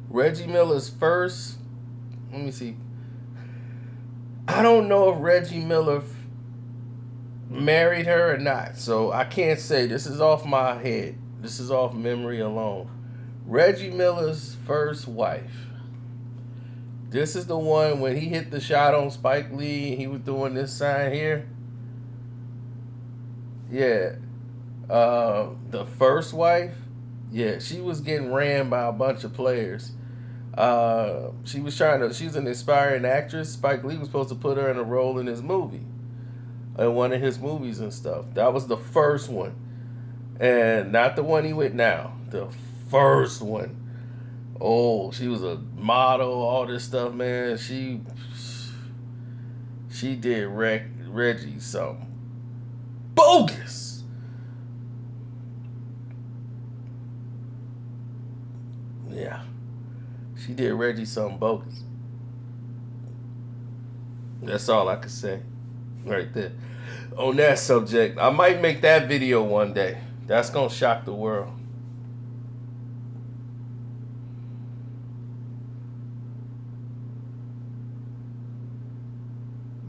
Reggie Miller's first. Let me see. I don't know if Reggie Miller married her or not, so I can't say. This is off my head. This is off memory alone. Reggie Miller's first wife. This is the one when he hit the shot on Spike Lee. He was doing this sign here. Yeah. The first wife. Yeah, she was getting ran by a bunch of players. She was an aspiring actress. Spike Lee was supposed to put her in a role in his movie. In one of his movies and stuff. That was the first one. And not the one he with now. The first one. Oh, she was a model, all this stuff, man. She did Reggie something bogus. Yeah. She did Reggie something bogus. That's all I could say. Right there. On that subject, I might make that video one day. That's gonna shock the world.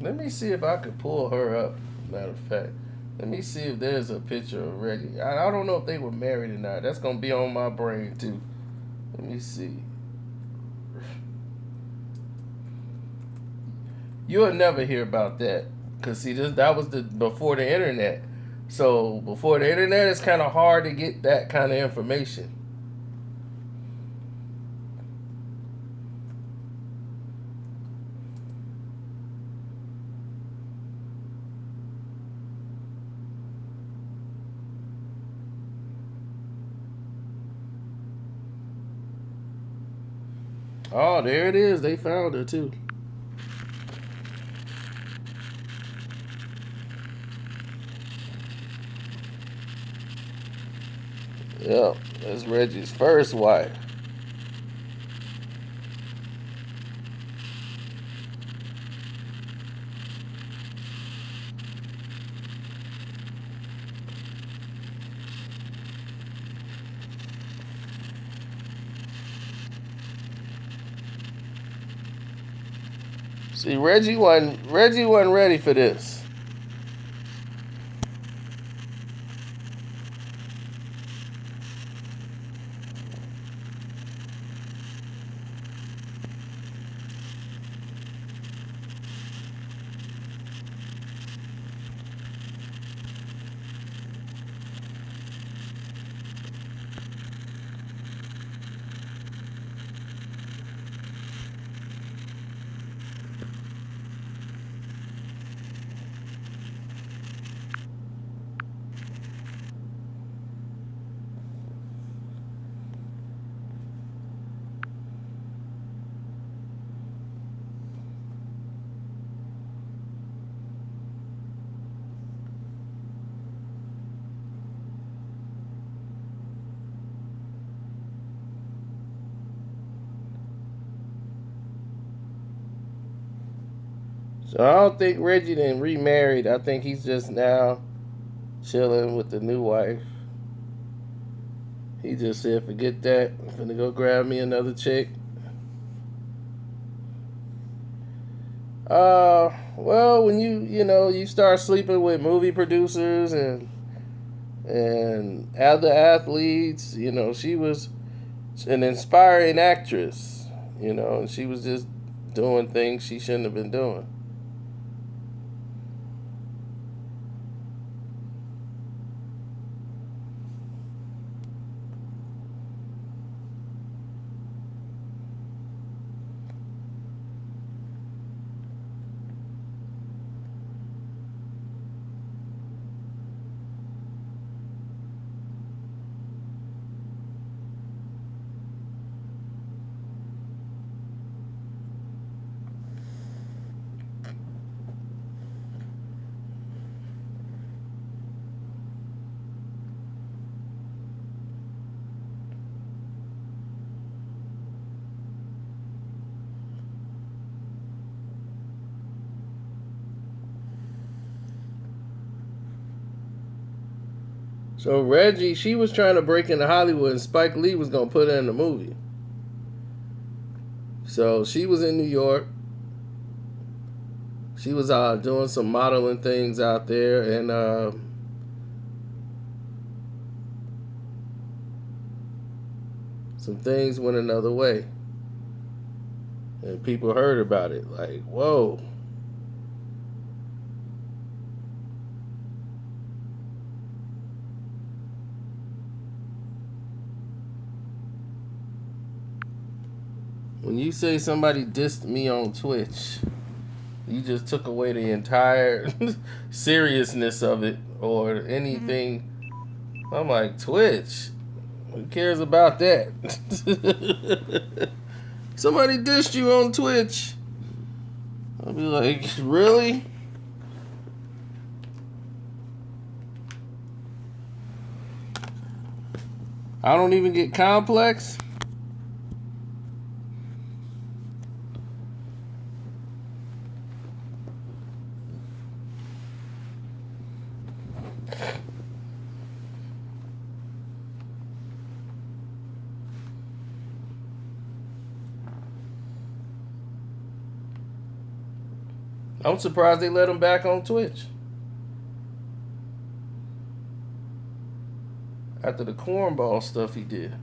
Let me see if I could pull her up. Matter of fact, let me see if there's a picture of Reggie. I don't know if they were married or not. That's gonna be on my brain too. Let me see. You'll never hear about that, cause see, that was before the internet. So before the internet, it's kind of hard to get that kind of information. Oh, there it is. They found her too. Yep, that's Reggie's first wife. See, Reggie wasn't ready for this. So I don't think Reggie then remarried. I think he's just now chilling with the new wife. He just said, forget that. I'm finna go grab me another chick. Well, when you start sleeping with movie producers and other athletes, she was an inspiring actress, and she was just doing things she shouldn't have been doing. So Reggie, she was trying to break into Hollywood, and Spike Lee was gonna put her in the movie. So she was in New York. She was doing some modeling things out there, and some things went another way, and people heard about it. Like, whoa. When you say somebody dissed me on Twitch, you just took away the entire seriousness of it or anything. I'm like, Twitch? Who cares about that? Somebody dissed you on Twitch. I'll be like, really? I don't even get complex? I'm surprised they let him back on Twitch. After the cornball stuff he did.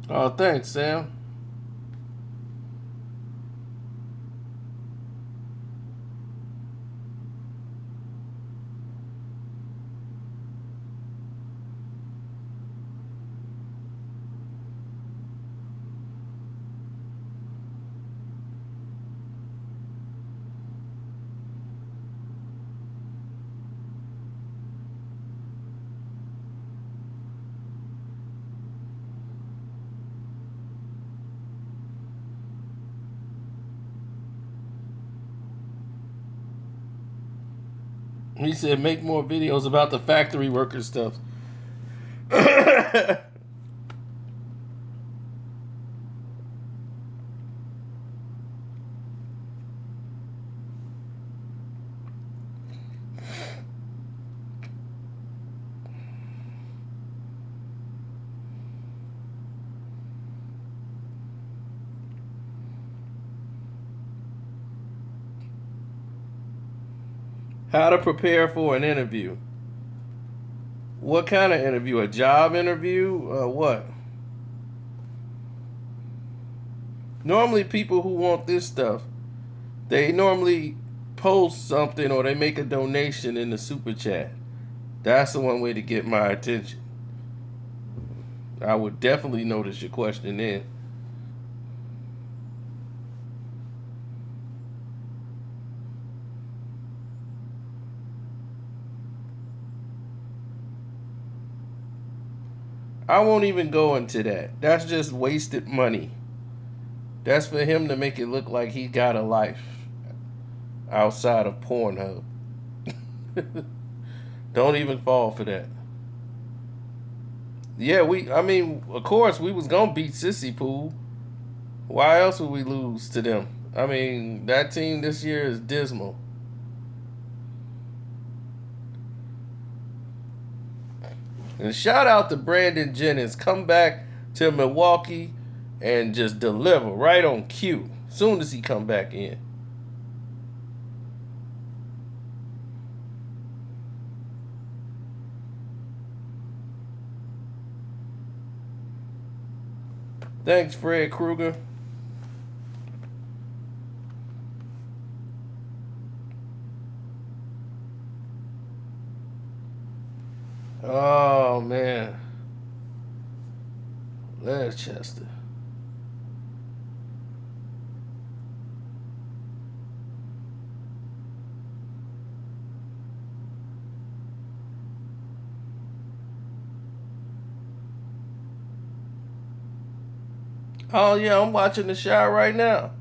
Oh, thanks, Sam. He said make more videos about the factory worker stuff. How to prepare for an interview. What kind of interview? A job interview? What? Normally, people who want this stuff, they normally post something or they make a donation in the super chat. That's the one way to get my attention. I would definitely notice your question then. I won't even go into that. That's just wasted money. That's for him to make it look like he got a life outside of Pornhub. Don't even fall for that. Yeah, I mean, of course, we was gonna beat Sissy Pool. Why else would we lose to them? I mean, that team this year is dismal. And shout out to Brandon Jennings. Come back to Milwaukee and just deliver right on cue. Soon as he come back in. Thanks, Fred Krueger. Oh man, Leicester. Oh yeah, I'm watching the show right now.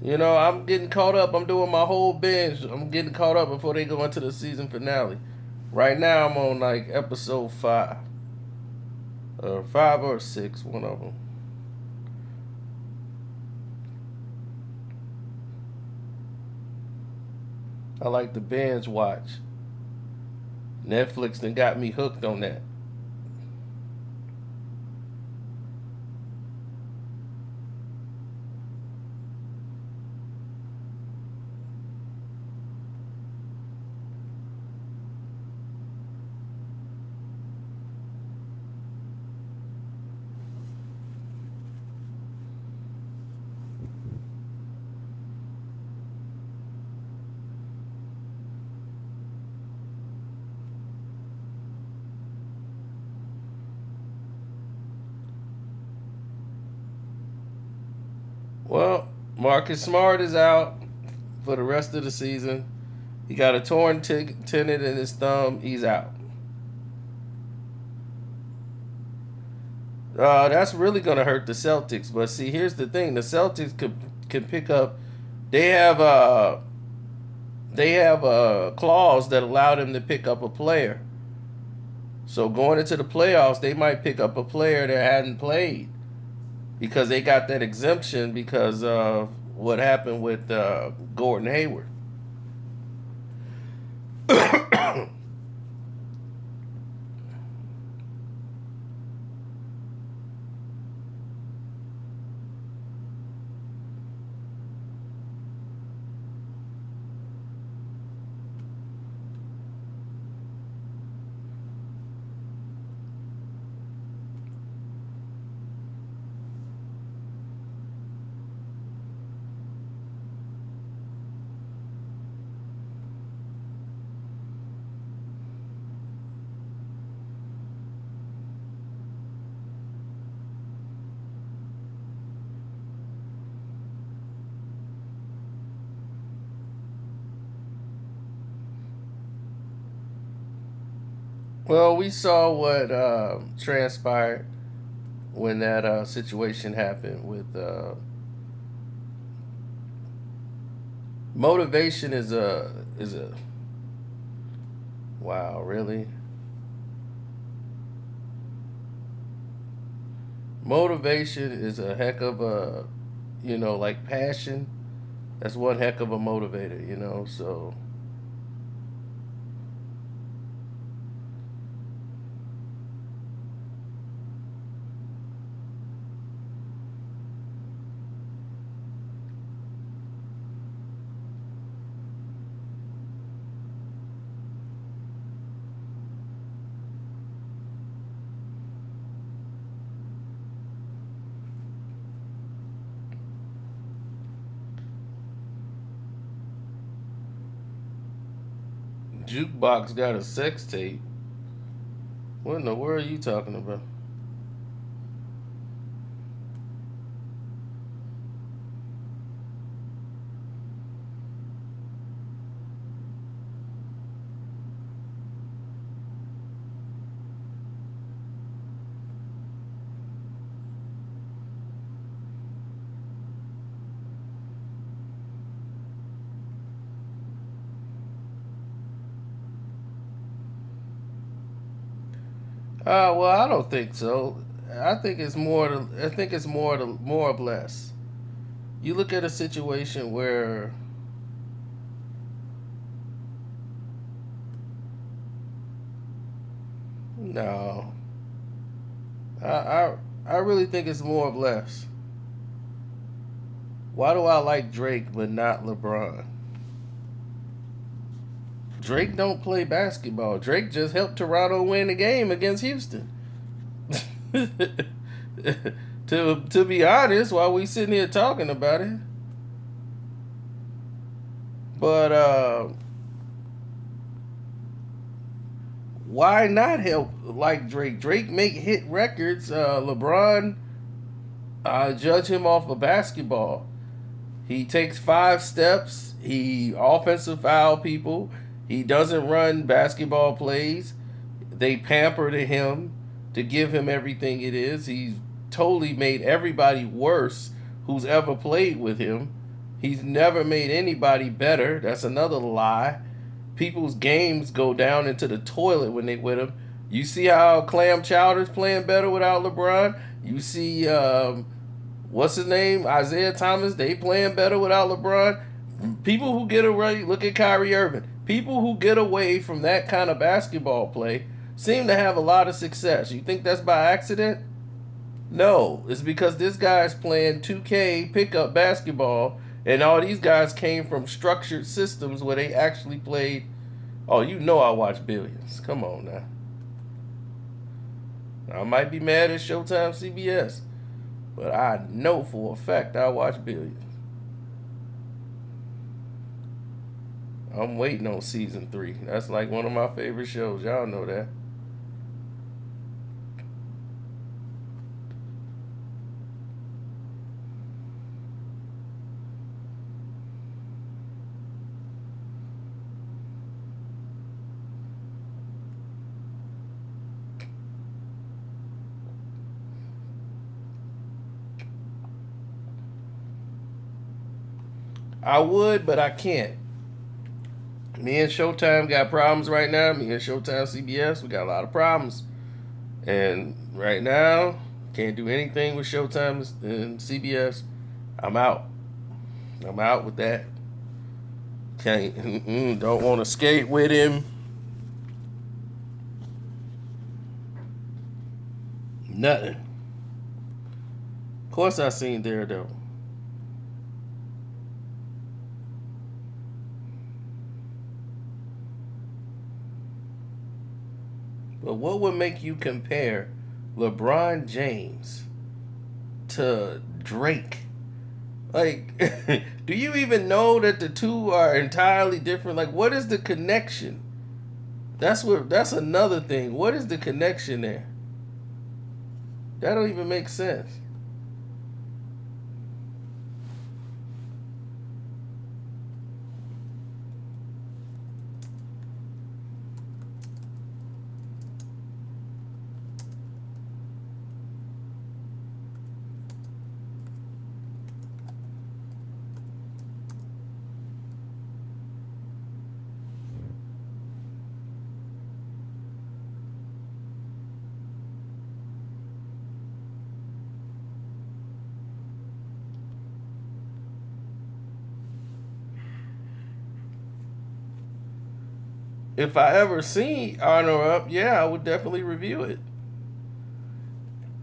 You know, I'm getting caught up. I'm doing my whole binge. I'm getting caught up before they go into the season finale. Right now, I'm on like episode 5, or 5 or 6, one of them. I like the binge watch. Netflix done got me hooked on that. Well, Marcus Smart is out for the rest of the season. He got a torn tendon in his thumb. He's out. That's really gonna hurt the Celtics. But see, here's the thing: the Celtics can pick up. They have a clause that allowed them to pick up a player. So going into the playoffs, they might pick up a player that hadn't played because they got that exemption because of what happened with Gordon Hayward. Well, we saw what transpired when that situation happened with motivation is a wow, really. Motivation is a heck of a, like passion. That's one heck of a motivator. So Jukebox got a sex tape. What in the world are you talking about? Well, I don't think so. I think it's more. I think it's more or less. You look at a situation where no, I I, I really think it's more or less. Why do I like Drake but not LeBron? Drake don't play basketball. Drake just helped Toronto win the game against Houston. To be honest, while we sitting here talking about it, but why not help like Drake? Drake make hit records. LeBron judge him off of basketball. He takes 5 steps. He offensive foul people. He doesn't run basketball plays. They pamper to him to give him everything it is. He's totally made everybody worse who's ever played with him. He's never made anybody better. That's another lie. People's games go down into the toilet when they with him. You see how Clam Chowder's playing better without LeBron. You see, what's his name, Isaiah Thomas. They playing better without LeBron. People who get away, look at Kyrie Irving. People who get away from that kind of basketball play seem to have a lot of success. You think that's by accident? No, it's because this guy's playing 2K pickup basketball, and all these guys came from structured systems where they actually played. Oh, you know I watch Billions. Come on now. I might be mad at Showtime CBS, but I know for a fact I watch Billions. I'm waiting on season 3. That's like one of my favorite shows. Y'all know that. I would, but I can't. Me and Showtime got problems right now. Me and Showtime CBS, we got a lot of problems. And right now, can't do anything with Showtime and CBS. I'm out. I'm out with that. Can't. Don't want to skate with him. Nothing. Of course, I seen Daredevil. But what would make you compare LeBron James to Drake? Like, do you even know that the two are entirely different? Like, what is the connection? That's another thing. What is the connection there? That don't even make sense. If I ever see Honor Up, yeah, I would definitely review it.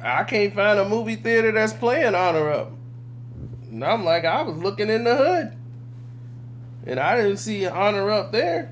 I can't find a movie theater that's playing Honor Up. And I'm like, I was looking in the hood, and I didn't see Honor Up there.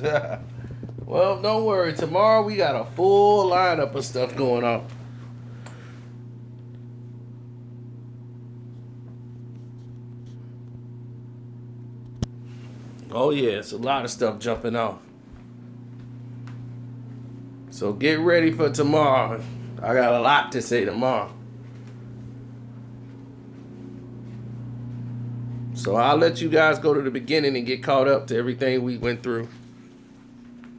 Well, don't worry. Tomorrow we got a full lineup of stuff going on. Oh, yeah. It's a lot of stuff jumping off. So get ready for tomorrow. I got a lot to say tomorrow. So I'll let you guys go to the beginning and get caught up to everything we went through.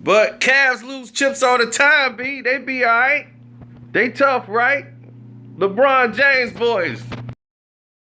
But Cavs lose chips all the time, B. They be all right. They tough, right? LeBron James boys.